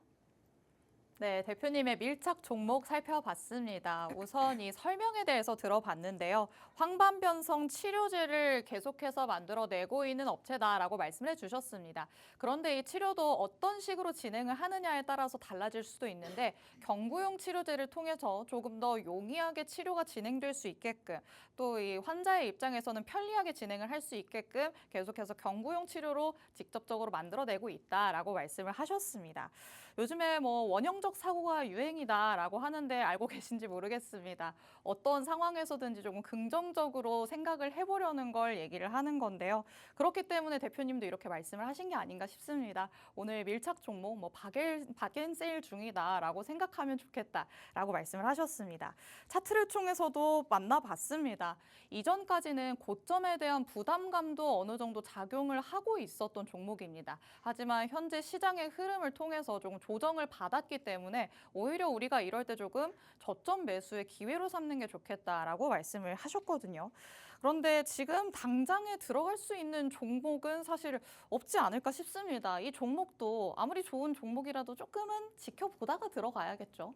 네, 대표님의 밀착 종목 살펴봤습니다. 우선 이 설명에 대해서 들어봤는데요. 황반변성 치료제를 계속해서 만들어내고 있는 업체다라고 말씀을 해주셨습니다. 그런데 이 치료도 어떤 식으로 진행을 하느냐에 따라서 달라질 수도 있는데 경구용 치료제를 통해서 조금 더 용이하게 치료가 진행될 수 있게끔 또 이 환자의 입장에서는 편리하게 진행을 할 수 있게끔 계속해서 경구용 치료로 직접적으로 만들어내고 있다라고 말씀을 하셨습니다. 요즘에 뭐 원형적 사고가 유행이다라고 하는데 알고 계신지 모르겠습니다. 어떤 상황에서든지 조금 긍정적으로 생각을 해보려는 걸 얘기를 하는 건데요. 그렇기 때문에 대표님도 이렇게 말씀을 하신 게 아닌가 싶습니다. 오늘 밀착 종목 뭐 박앤세일 중이다라고 생각하면 좋겠다라고 말씀을 하셨습니다. 차트를 통해서도 만나봤습니다. 이전까지는 고점에 대한 부담감도 어느 정도 작용을 하고 있었던 종목입니다. 하지만 현재 시장의 흐름을 통해서 조금 조정을 받았기 때문에 오히려 우리가 이럴 때 조금 저점 매수의 기회로 삼는 게 좋겠다라고 말씀을 하셨거든요. 그런데 지금 당장에 들어갈 수 있는 종목은 사실 없지 않을까 싶습니다. 이 종목도 아무리 좋은 종목이라도 조금은 지켜보다가 들어가야겠죠.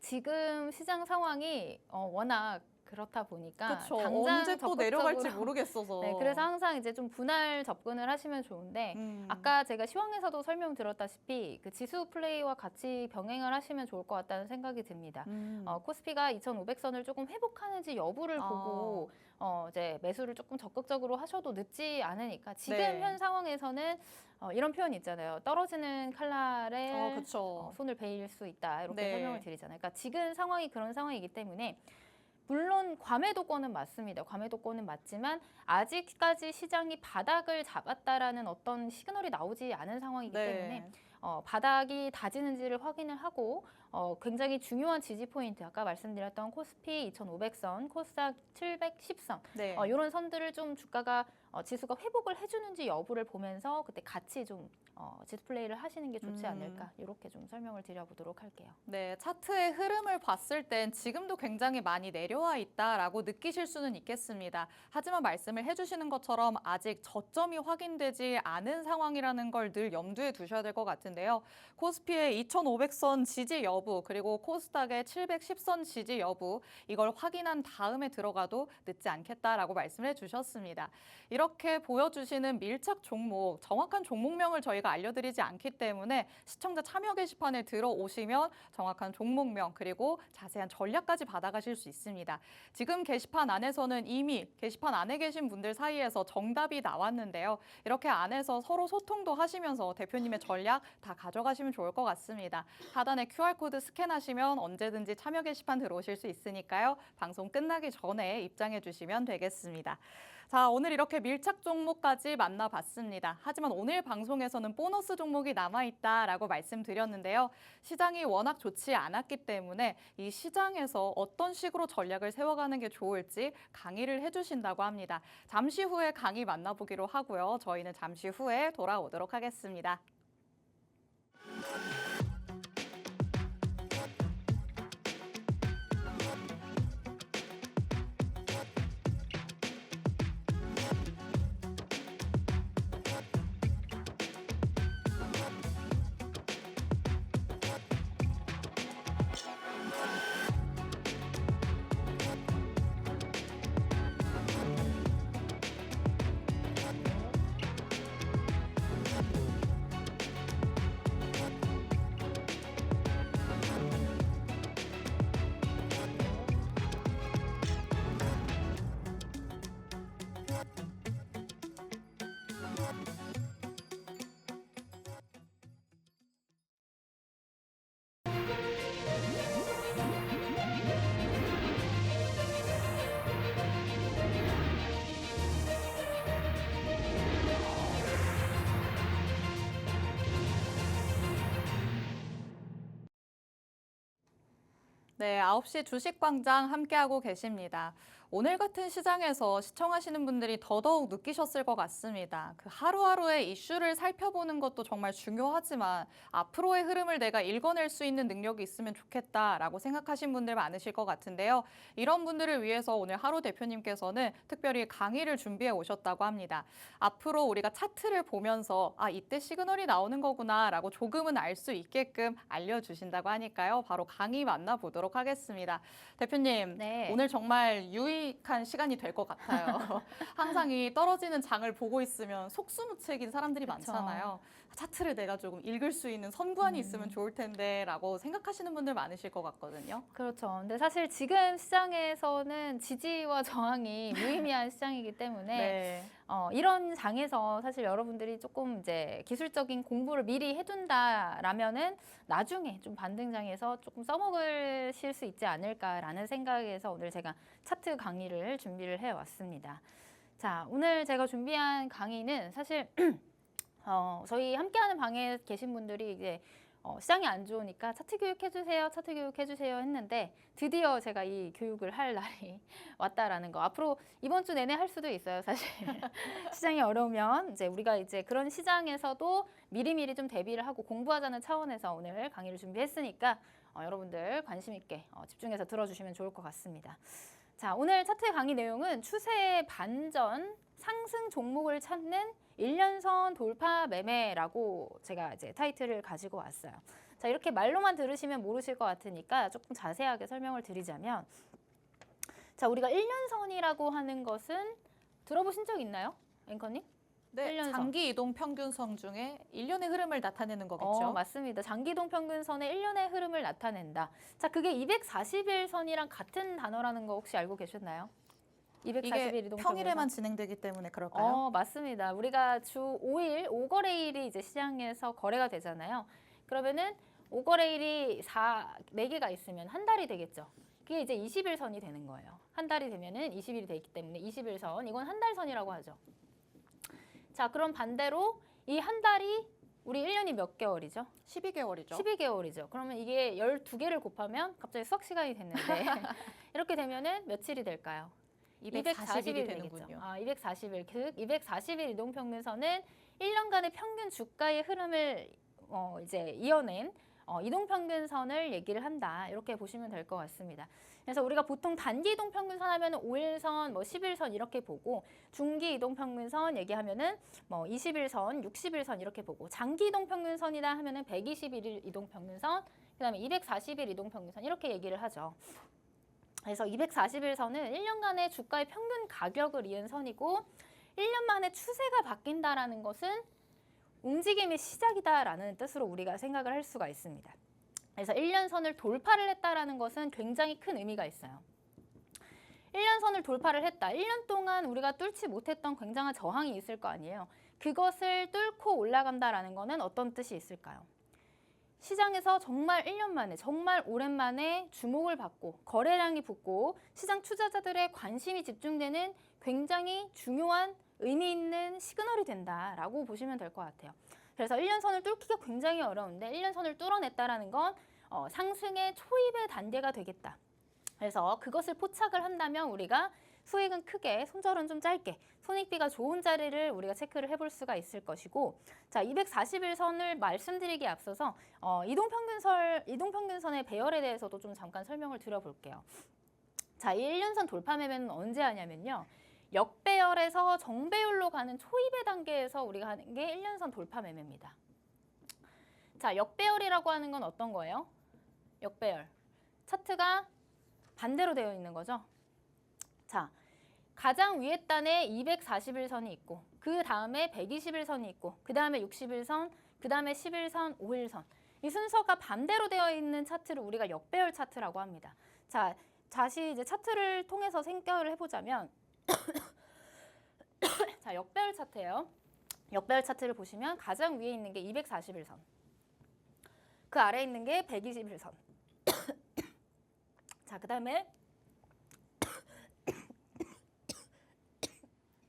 지금 시장 상황이 워낙 그렇다 보니까 그쵸. 당장 언제 또 내려갈지 적극적으로 모르겠어서. 네, 그래서 항상 이제 좀 분할 접근을 하시면 좋은데 아까 제가 시황에서도 설명드렸다시피 그 지수 플레이와 같이 병행을 하시면 좋을 것 같다는 생각이 듭니다. 코스피가 2,500선을 조금 회복하는지 여부를 보고 이제 매수를 조금 적극적으로 하셔도 늦지 않으니까 지금 네. 현 상황에서는 이런 표현이 있잖아요. 떨어지는 칼날에 그쵸. 손을 베일 수 있다 이렇게 네. 설명을 드리잖아요. 그러니까 지금 상황이 그런 상황이기 때문에 물론 과매도권은 맞습니다. 과매도권은 맞지만 아직까지 시장이 바닥을 잡았다라는 어떤 시그널이 나오지 않은 상황이기 때문에 네. 바닥이 다지는지를 확인을 하고 굉장히 중요한 지지 포인트 아까 말씀드렸던 코스피 2,500선, 코스닥 710선 네. 이런 선들을 좀 주가가 지수가 회복을 해주는지 여부를 보면서 그때 같이 좀 지수 플레이를 하시는 게 좋지 않을까 이렇게 좀 설명을 드려보도록 할게요. 네, 차트의 흐름을 봤을 땐 지금도 굉장히 많이 내려와 있다라고 느끼실 수는 있겠습니다. 하지만 말씀을 해주시는 것처럼 아직 저점이 확인되지 않은 상황이라는 걸 늘 염두에 두셔야 될 것 같은데요. 코스피의 2,500선 지지 여부 그리고 코스닥의 710선 지지 여부 이걸 확인한 다음에 들어가도 늦지 않겠다라고 말씀을 해주셨습니다. 이렇게 보여주시는 밀착 종목, 정확한 종목명을 저희가 알려드리지 않기 때문에 시청자 참여 게시판에 들어오시면 정확한 종목명 그리고 자세한 전략까지 받아가실 수 있습니다. 지금 게시판 안에서는 이미 게시판 안에 계신 분들 사이에서 정답이 나왔는데요. 이렇게 안에서 서로 소통도 하시면서 대표님의 전략 다 가져가시면 좋을 것 같습니다. 하단에 QR코드 스캔하시면 언제든지 참여 게시판 들어오실 수 있으니까요. 방송 끝나기 전에 입장해 주시면 되겠습니다. 자, 오늘 이렇게 밀착 종목까지 만나봤습니다. 하지만 오늘 방송에서는 보너스 종목이 남아있다라고 말씀드렸는데요. 시장이 워낙 좋지 않았기 때문에 이 시장에서 어떤 식으로 전략을 세워가는 게 좋을지 강의를 해주신다고 합니다. 잠시 후에 강의 만나보기로 하고요. 저희는 잠시 후에 돌아오도록 하겠습니다. 네, 9시 주식광장 함께하고 계십니다. 오늘 같은 시장에서 시청하시는 분들이 더더욱 느끼셨을 것 같습니다. 그 하루하루의 이슈를 살펴보는 것도 정말 중요하지만 앞으로의 흐름을 내가 읽어낼 수 있는 능력이 있으면 좋겠다라고 생각하신 분들 많으실 것 같은데요. 이런 분들을 위해서 오늘 하루 대표님께서는 특별히 강의를 준비해 오셨다고 합니다. 앞으로 우리가 차트를 보면서 이때 시그널이 나오는 거구나라고 조금은 알 수 있게끔 알려주신다고 하니까요. 바로 강의 만나보도록 하겠습니다. 대표님, 네. 오늘 정말 유익한 시간이 될 것 같아요. 항상 이 떨어지는 장을 보고 있으면 속수무책인 사람들이 그쵸. 많잖아요. 차트를 내가 조금 읽을 수 있는 선구안이 있으면 좋을 텐데라고 생각하시는 분들 많으실 것 같거든요. 그렇죠. 근데 사실 지금 시장에서는 지지와 저항이 무의미한 시장이기 때문에 네. 이런 장에서 사실 여러분들이 조금 이제 기술적인 공부를 미리 해둔다라면은 나중에 좀 반등장에서 조금 써먹으실 수 있지 않을까라는 생각에서 오늘 제가 차트 강의를 준비를 해왔습니다. 자, 오늘 제가 준비한 강의는 사실 저희 함께하는 방에 계신 분들이 이제 시장이 안 좋으니까 차트 교육 해주세요, 차트 교육 해주세요 했는데 드디어 제가 이 교육을 할 날이 왔다라는 거. 앞으로 이번 주 내내 할 수도 있어요, 사실. 시장이 어려우면 이제 우리가 이제 그런 시장에서도 미리미리 좀 대비를 하고 공부하자는 차원에서 오늘 강의를 준비했으니까 여러분들 관심 있게 집중해서 들어주시면 좋을 것 같습니다. 자, 오늘 차트 강의 내용은 추세 반전 상승 종목을 찾는 1년선 돌파 매매라고 제가 이제 타이틀을 가지고 왔어요. 자, 이렇게 말로만 들으시면 모르실 것 같으니까 조금 자세하게 설명을 드리자면 자, 우리가 1년선이라고 하는 것은 들어보신 적 있나요? 앵커님? 네, 1년선. 장기 이동 평균선 중에 1년의 흐름을 나타내는 거겠죠. 맞습니다. 장기이동 평균선의 1년의 흐름을 나타낸다. 자, 그게 241선이랑 같은 단어라는 거 혹시 알고 계셨나요? 241 이게 이동 평일에만 진행되기 때문에 그럴까요? 맞습니다. 우리가 주 5일, 5거래일이 이제 시장에서 거래가 되잖아요. 그러면은 5거래일이 4개가 있으면 한 달이 되겠죠. 그게 이제 20일선이 되는 거예요. 한 달이 되면은 20일이 되기 때문에 20일선, 이건 한 달선이라고 하죠. 자, 그럼 반대로 이 한 달이 우리 1년이 몇 개월이죠? 12개월이죠. 12개월이죠. 그러면 이게 12개를 곱하면 갑자기 수학 시간이 됐는데 이렇게 되면은 며칠이 될까요? 240일이 되겠죠. 되는군요. 240일. 그 240일 이동평균선은 1년간의 평균 주가의 흐름을 이제 이어낸 이동평균선을 얘기를 한다. 이렇게 보시면 될 것 같습니다. 그래서 우리가 보통 단기 이동평균선 하면은 5일선, 10일선 이렇게 보고 중기 이동평균선 얘기하면은 20일선, 60일선 이렇게 보고 장기 이동평균선이다 하면은 120일 이동평균선, 그다음에 240일 이동평균선 이렇게 얘기를 하죠. 그래서 241선은 1년간의 주가의 평균 가격을 이은 선이고 1년 만에 추세가 바뀐다라는 것은 움직임의 시작이다라는 뜻으로 우리가 생각을 할 수가 있습니다. 그래서 1년선을 돌파를 했다라는 것은 굉장히 큰 의미가 있어요. 1년선을 돌파를 했다. 1년 동안 우리가 뚫지 못했던 굉장한 저항이 있을 거 아니에요. 그것을 뚫고 올라간다라는 것은 어떤 뜻이 있을까요? 시장에서 정말 1년 만에, 정말 오랜만에 주목을 받고 거래량이 붙고 시장 투자자들의 관심이 집중되는 굉장히 중요한 의미 있는 시그널이 된다라고 보시면 될 것 같아요. 그래서 1년선을 뚫기가 굉장히 어려운데 1년선을 뚫어냈다라는 건 상승의 초입의 단계가 되겠다. 그래서 그것을 포착을 한다면 우리가 수익은 크게, 손절은 좀 짧게, 손익비가 좋은 자리를 우리가 체크를 해볼 수가 있을 것이고, 자, 241선을 말씀드리기에 앞서서 이동평균선의 배열에 대해서도 좀 잠깐 설명을 드려볼게요. 자, 이 1년선 돌파 매매는 언제 하냐면요. 역배열에서 정배열로 가는 초입의 단계에서 우리가 하는 게 1년선 돌파 매매입니다. 자, 역배열이라고 하는 건 어떤 거예요? 역배열. 차트가 반대로 되어 있는 거죠. 자, 가장 위에 단에 241선이 있고 그 다음에 121선이 있고 그 다음에 60일선, 그 다음에 10일선, 5일선. 이 순서가 반대로 되어 있는 차트를 우리가 역배열 차트라고 합니다. 자, 다시 이제 차트를 통해서 생각을 해보자면 자, 역배열 차트예요. 역배열 차트를 보시면 가장 위에 있는 게 241선. 그 아래에 있는 게 121선. 자, 그 다음에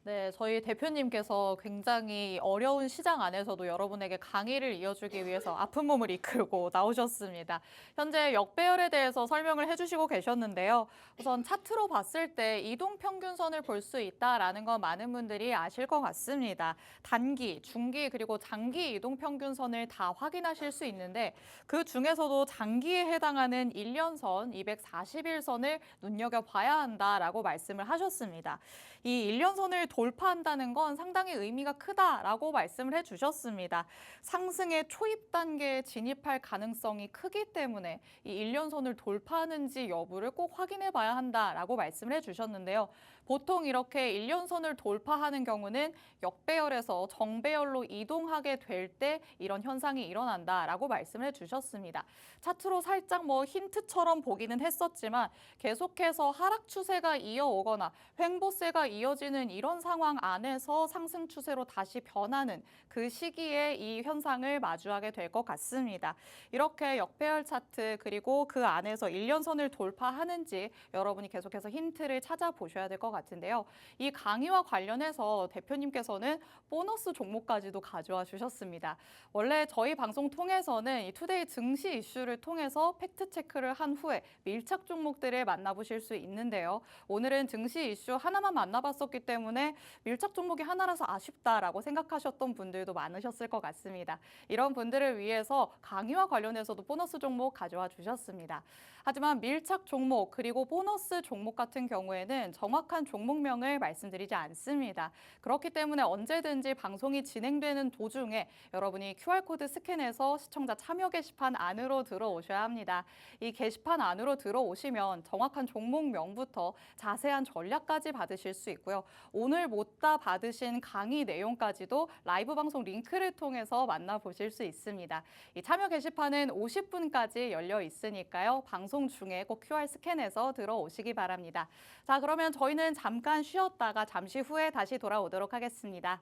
네, 저희 대표님께서 굉장히 어려운 시장 안에서도 여러분에게 강의를 이어주기 위해서 아픈 몸을 이끌고 나오셨습니다. 현재 역배열에 대해서 설명을 해주시고 계셨는데요. 우선 차트로 봤을 때 이동평균선을 볼 수 있다라는 건 많은 분들이 아실 것 같습니다. 단기, 중기, 그리고 장기 이동평균선을 다 확인하실 수 있는데 그 중에서도 장기에 해당하는 1년선, 241선을 눈여겨봐야 한다라고 말씀을 하셨습니다. 이 1년선을 돌파한다는 건 상당히 의미가 크다라고 말씀을 해주셨습니다. 상승의 초입 단계에 진입할 가능성이 크기 때문에 이 1년선을 돌파하는지 여부를 꼭 확인해 봐야 한다라고 말씀을 해주셨는데요. 보통 이렇게 1년선을 돌파하는 경우는 역배열에서 정배열로 이동하게 될 때 이런 현상이 일어난다라고 말씀을 해주셨습니다. 차트로 살짝 힌트처럼 보기는 했었지만 계속해서 하락 추세가 이어오거나 횡보세가 이어지는 이런 상황 안에서 상승 추세로 다시 변하는 그 시기에 이 현상을 마주하게 될 것 같습니다. 이렇게 역배열 차트 그리고 그 안에서 1년선을 돌파하는지 여러분이 계속해서 힌트를 찾아보셔야 될 것 같은데요. 이 강의와 관련해서 대표님께서는 보너스 종목까지도 가져와 주셨습니다. 원래 저희 방송 통해서는 이 투데이 증시 이슈를 통해서 팩트 체크를 한 후에 밀착 종목들을 만나보실 수 있는데요. 오늘은 증시 이슈 하나만 만나봤었기 때문에 때문에 밀착 종목이 하나라서 아쉽다라고 생각하셨던 분들도 많으셨을 것 같습니다. 이런 분들을 위해서 강의와 관련해서도 보너스 종목 가져와 주셨습니다. 하지만 밀착 종목 그리고 보너스 종목 같은 경우에는 정확한 종목명을 말씀드리지 않습니다. 그렇기 때문에 언제든지 방송이 진행되는 도중에 여러분이 QR코드 스캔해서 시청자 참여 게시판 안으로 들어오셔야 합니다. 이 게시판 안으로 들어오시면 정확한 종목명부터 자세한 전략까지 받으실 수 있고요. 오늘 못다 받으신 강의 내용까지도 라이브 방송 링크를 통해서 만나보실 수 있습니다. 이 참여 게시판은 50분까지 열려 있으니까요. 방송 중에 꼭 QR 스캔해서 들어오시기 바랍니다. 자, 그러면 저희는 잠깐 쉬었다가 잠시 후에 다시 돌아오도록 하겠습니다.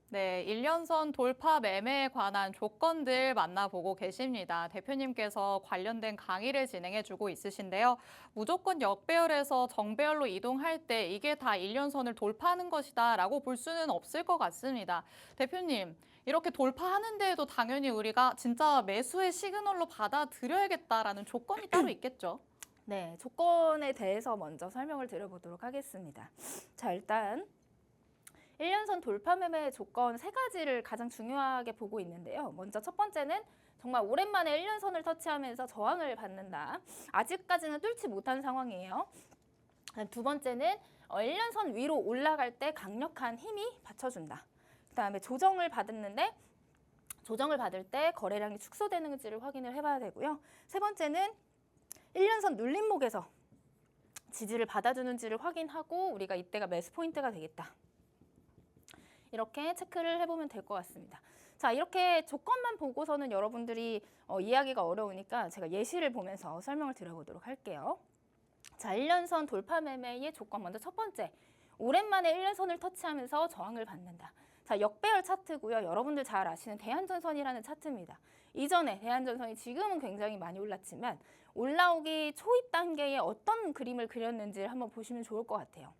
네, 1년선 돌파 매매에 관한 조건들 만나보고 계십니다. 대표님께서 관련된 강의를 진행해주고 있으신데요. 무조건 역배열에서 정배열로 이동할 때 이게 다 1년선을 돌파하는 것이다 라고 볼 수는 없을 것 같습니다. 대표님, 이렇게 돌파하는데에도 당연히 우리가 진짜 매수의 시그널로 받아들여야겠다라는 조건이 따로 있겠죠? 네, 조건에 대해서 먼저 설명을 드려보도록 하겠습니다. 자, 일단 1년선 돌파 매매 조건 세 가지를 가장 중요하게 보고 있는데요. 먼저 첫 번째는 정말 오랜만에 1년선을 터치하면서 저항을 받는다. 아직까지는 뚫지 못한 상황이에요. 두 번째는 1년선 위로 올라갈 때 강력한 힘이 받쳐준다. 그다음에 조정을 받았는데 조정을 받을 때 거래량이 축소되는지를 확인을 해봐야 되고요. 세 번째는 1년선 눌림목에서 지지를 받아주는지를 확인하고 우리가 이때가 매수 포인트가 되겠다. 이렇게 체크를 해보면 될 것 같습니다. 자, 이렇게 조건만 보고서는 여러분들이 이해하기가 어려우니까 제가 예시를 보면서 설명을 드려보도록 할게요. 자, 1년선 돌파 매매의 조건 먼저 첫 번째. 오랜만에 1년선을 터치하면서 저항을 받는다. 자, 역배열 차트고요. 여러분들 잘 아시는 대한전선이라는 차트입니다. 이전에 대한전선이 지금은 굉장히 많이 올랐지만 올라오기 초입 단계에 어떤 그림을 그렸는지를 한번 보시면 좋을 것 같아요.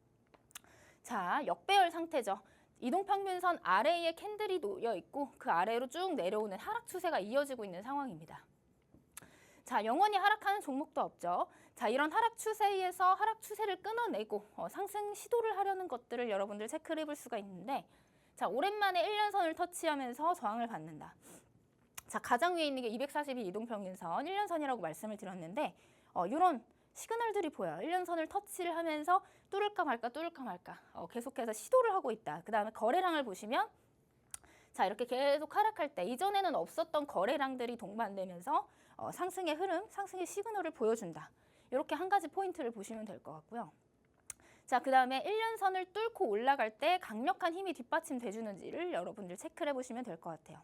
자, 역배열 상태죠. 이동평균선 아래에 캔들이 놓여 있고 그 아래로 쭉 내려오는 하락 추세가 이어지고 있는 상황입니다. 자, 영원히 하락하는 종목도 없죠. 자, 이런 하락 추세에서 하락 추세를 끊어내고 상승 시도를 하려는 것들을 여러분들 체크를 해볼 수가 있는데 자, 오랜만에 1년선을 터치하면서 저항을 받는다. 자, 가장 위에 있는 게 242 이동평균선 1년선이라고 말씀을 드렸는데 이런 시그널들이 보여요. 1년선을 터치를 하면서 뚫을까 말까 계속해서 시도를 하고 있다. 그 다음에 거래량을 보시면 자, 이렇게 계속 하락할 때 이전에는 없었던 거래량들이 동반되면서 상승의 흐름, 상승의 시그널을 보여준다. 이렇게 한 가지 포인트를 보시면 될 것 같고요. 자, 그 다음에 1년선을 뚫고 올라갈 때 강력한 힘이 뒷받침돼주는지를 여러분들 체크를 해보시면 될 것 같아요.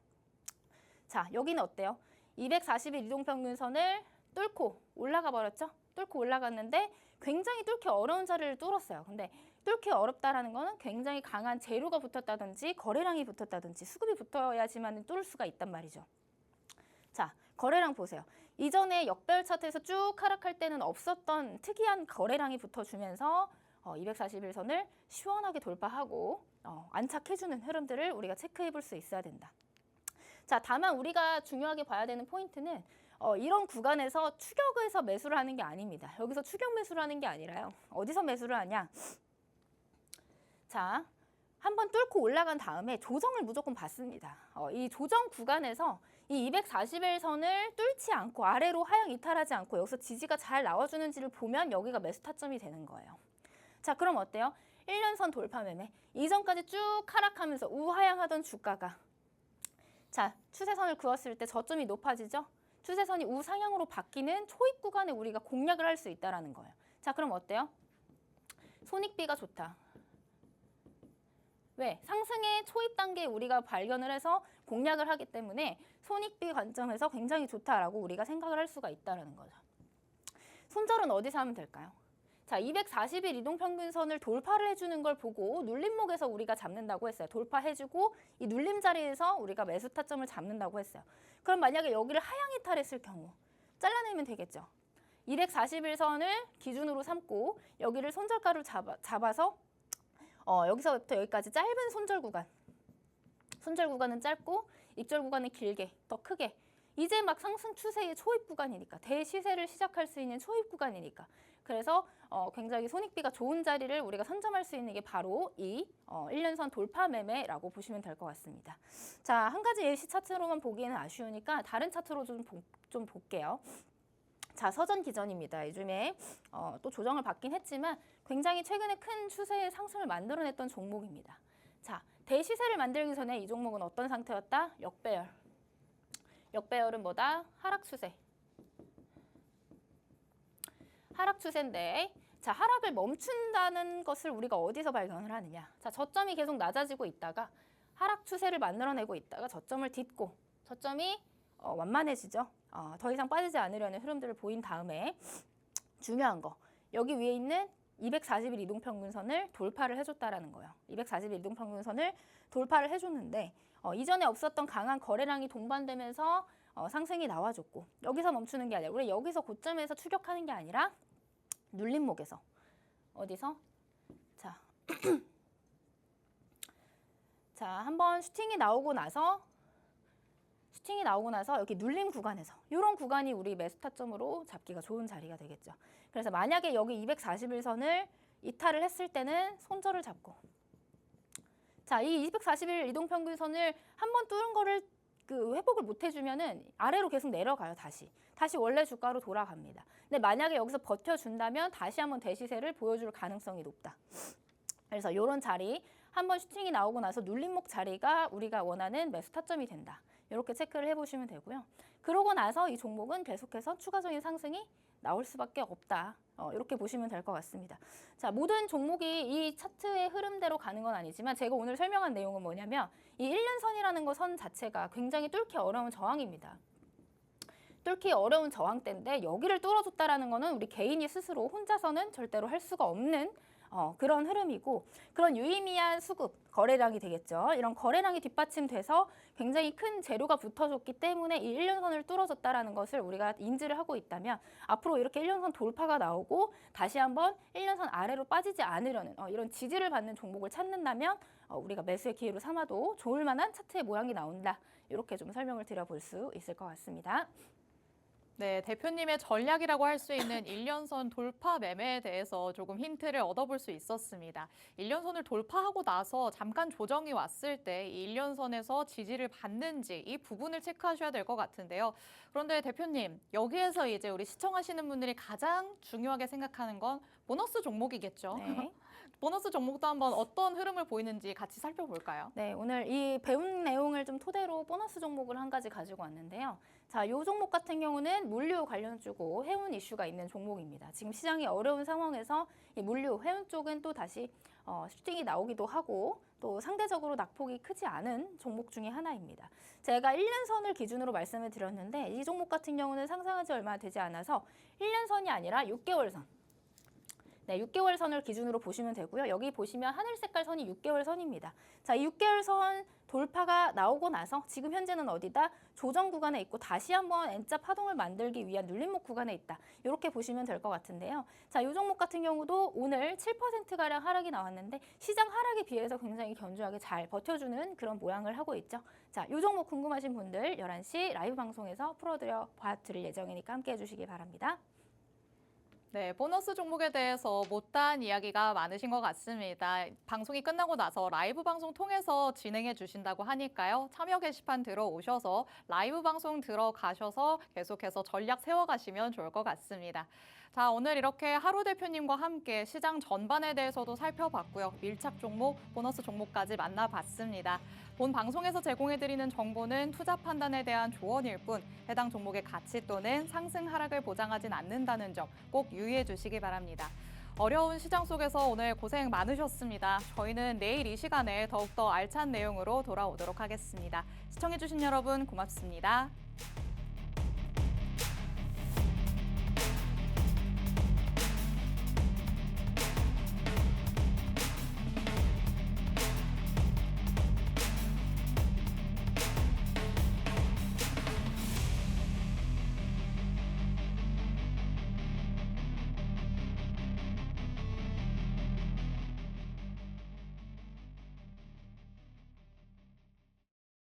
자, 여기는 어때요? 241 이동평균선을 뚫고 올라가 버렸죠? 뚫고 올라갔는데 굉장히 뚫기 어려운 자리를 뚫었어요. 근데 뚫기 어렵다라는 거는 굉장히 강한 재료가 붙었다든지 거래량이 붙었다든지 수급이 붙어야지만 뚫을 수가 있단 말이죠. 자, 거래량 보세요. 이전에 역배열 차트에서 쭉 하락할 때는 없었던 특이한 거래량이 붙어주면서 241선을 시원하게 돌파하고 안착해주는 흐름들을 우리가 체크해 볼 수 있어야 된다. 자, 다만 우리가 중요하게 봐야 되는 포인트는 이런 구간에서 추격에서 매수를 하는 게 아닙니다. 여기서 추격 매수를 하는 게 아니라요. 어디서 매수를 하냐? 자, 한번 뚫고 올라간 다음에 조정을 무조건 받습니다. 이 조정 구간에서 이 241선을 뚫지 않고 아래로 하향 이탈하지 않고 여기서 지지가 잘 나와주는지를 보면 여기가 매수 타점이 되는 거예요. 자, 그럼 어때요? 1년선 돌파 매매. 이전까지 쭉 하락하면서 우하향하던 주가가 자, 추세선을 그었을 때 저점이 높아지죠? 추세선이 우상향으로 바뀌는 초입 구간에 우리가 공략을 할 수 있다는 거예요. 자, 그럼 어때요? 손익비가 좋다. 왜? 상승의 초입 단계에 우리가 발견을 해서 공략을 하기 때문에 손익비 관점에서 굉장히 좋다라고 우리가 생각을 할 수가 있다는 거죠. 손절은 어디서 하면 될까요? 자, 240일 이동평균선을 돌파를 해주는 걸 보고 눌림목에서 우리가 잡는다고 했어요. 돌파해주고 이 눌림 자리에서 우리가 매수 타점을 잡는다고 했어요. 그럼 만약에 여기를 하향 이탈했을 경우 잘라내면 되겠죠. 241선을 기준으로 삼고 여기를 손절가를 잡아서 여기서부터 여기까지 짧은 손절 구간. 손절 구간은 짧고 익절 구간은 길게, 더 크게. 이제 막 상승 추세의 초입 구간이니까 대시세를 시작할 수 있는 초입 구간이니까 그래서 굉장히 손익비가 좋은 자리를 우리가 선점할 수 있는 게 바로 이 1년선 돌파 매매라고 보시면 될 것 같습니다. 자, 한 가지 예시 차트로만 보기에는 아쉬우니까 다른 차트로 좀 볼게요. 자, 서전 기전입니다. 요즘에 또 조정을 받긴 했지만 굉장히 최근에 큰 추세의 상승을 만들어냈던 종목입니다. 자, 대시세를 만들기 전에 이 종목은 어떤 상태였다? 역배열. 역배열은 뭐다? 하락 추세. 하락 추세인데 자, 하락을 멈춘다는 것을 우리가 어디서 발견을 하느냐? 자, 저점이 계속 낮아지고 있다가 하락 추세를 만들어내고 있다가 저점을 딛고 저점이 완만해지죠. 더 이상 빠지지 않으려는 흐름들을 보인 다음에 중요한 거 여기 위에 있는 240일 이동평균선을 돌파를 해줬다라는 거예요. 240일 이동평균선을 돌파를 해줬는데 이전에 없었던 강한 거래량이 동반되면서 상승이 나와줬고 여기서 멈추는 게 아니라 우리 여기서 고점에서 추격하는 게 아니라 눌림목에서 어디서? 자, 자, 한번 슈팅이 나오고 나서 여기 눌림 구간에서 이런 구간이 우리 매수 타점으로 잡기가 좋은 자리가 되겠죠. 그래서 만약에 여기 241선을 이탈을 했을 때는 손절을 잡고 자, 이 241 이동평균선을 한번 뚫은 거를 회복을 못 해주면은 아래로 계속 내려가요. 다시 원래 주가로 돌아갑니다. 근데 만약에 여기서 버텨준다면 다시 한번 대시세를 보여줄 가능성이 높다. 그래서 이런 자리 한번 슈팅이 나오고 나서 눌림목 자리가 우리가 원하는 매수 타점이 된다. 이렇게 체크를 해보시면 되고요. 그러고 나서 이 종목은 계속해서 추가적인 상승이 나올 수밖에 없다. 이렇게 보시면 될 것 같습니다. 자, 모든 종목이 이 차트의 흐름대로 가는 건 아니지만 제가 오늘 설명한 내용은 뭐냐면 이 1년선이라는 거 선 자체가 굉장히 뚫기 어려운 저항입니다. 뚫기 어려운 저항대인데 여기를 뚫어줬다라는 거는 우리 개인이 스스로 혼자서는 절대로 할 수가 없는 그런 흐름이고 그런 유의미한 수급, 거래량이 되겠죠. 이런 거래량이 뒷받침돼서 굉장히 큰 재료가 붙어줬기 때문에 이 1년선을 뚫어줬다라는 것을 우리가 인지를 하고 있다면 앞으로 이렇게 1년선 돌파가 나오고 다시 한번 1년선 아래로 빠지지 않으려는 이런 지지를 받는 종목을 찾는다면 우리가 매수의 기회로 삼아도 좋을 만한 차트의 모양이 나온다. 이렇게 좀 설명을 드려볼 수 있을 것 같습니다. 네, 대표님의 전략이라고 할 수 있는 1년선 돌파 매매에 대해서 조금 힌트를 얻어볼 수 있었습니다. 1년선을 돌파하고 나서 잠깐 조정이 왔을 때 이 1년선에서 지지를 받는지 이 부분을 체크하셔야 될 것 같은데요. 그런데 대표님, 여기에서 이제 우리 시청하시는 분들이 가장 중요하게 생각하는 건 보너스 종목이겠죠. 네. 보너스 종목도 한번 어떤 흐름을 보이는지 같이 살펴볼까요? 네, 오늘 이 배운 내용을 좀 토대로 보너스 종목을 한 가지 가지고 왔는데요. 자, 이 종목 같은 경우는 물류 관련주고 해운 이슈가 있는 종목입니다. 지금 시장이 어려운 상황에서 이 물류, 해운 쪽은 또 다시 슈팅이 나오기도 하고 또 상대적으로 낙폭이 크지 않은 종목 중에 하나입니다. 제가 1년선을 기준으로 말씀을 드렸는데 이 종목 같은 경우는 상승한 지 얼마 되지 않아서 1년선이 아니라 6개월선. 네, 6개월 선을 기준으로 보시면 되고요. 여기 보시면 하늘 색깔 선이 6개월 선입니다. 자, 이 6개월 선 돌파가 나오고 나서 지금 현재는 어디다? 조정 구간에 있고 다시 한번 N자 파동을 만들기 위한 눌림목 구간에 있다. 이렇게 보시면 될 것 같은데요. 자, 이 종목 같은 경우도 오늘 7%가량 하락이 나왔는데 시장 하락에 비해서 굉장히 견조하게 잘 버텨주는 그런 모양을 하고 있죠. 자, 이 종목 궁금하신 분들 11시 라이브 방송에서 풀어드려 봐드릴 예정이니까 함께 해주시기 바랍니다. 네, 보너스 종목에 대해서 못다한 이야기가 많으신 것 같습니다. 방송이 끝나고 나서 라이브 방송 통해서 진행해 주신다고 하니까요. 참여 게시판 들어오셔서 라이브 방송 들어가셔서 계속해서 전략 세워가시면 좋을 것 같습니다. 자, 오늘 이렇게 하루 대표님과 함께 시장 전반에 대해서도 살펴봤고요. 밀착 종목, 보너스 종목까지 만나봤습니다. 본 방송에서 제공해드리는 정보는 투자 판단에 대한 조언일 뿐 해당 종목의 가치 또는 상승 하락을 보장하진 않는다는 점 꼭 유의해 주시기 바랍니다. 어려운 시장 속에서 오늘 고생 많으셨습니다. 저희는 내일 이 시간에 더욱더 알찬 내용으로 돌아오도록 하겠습니다. 시청해주신 여러분 고맙습니다.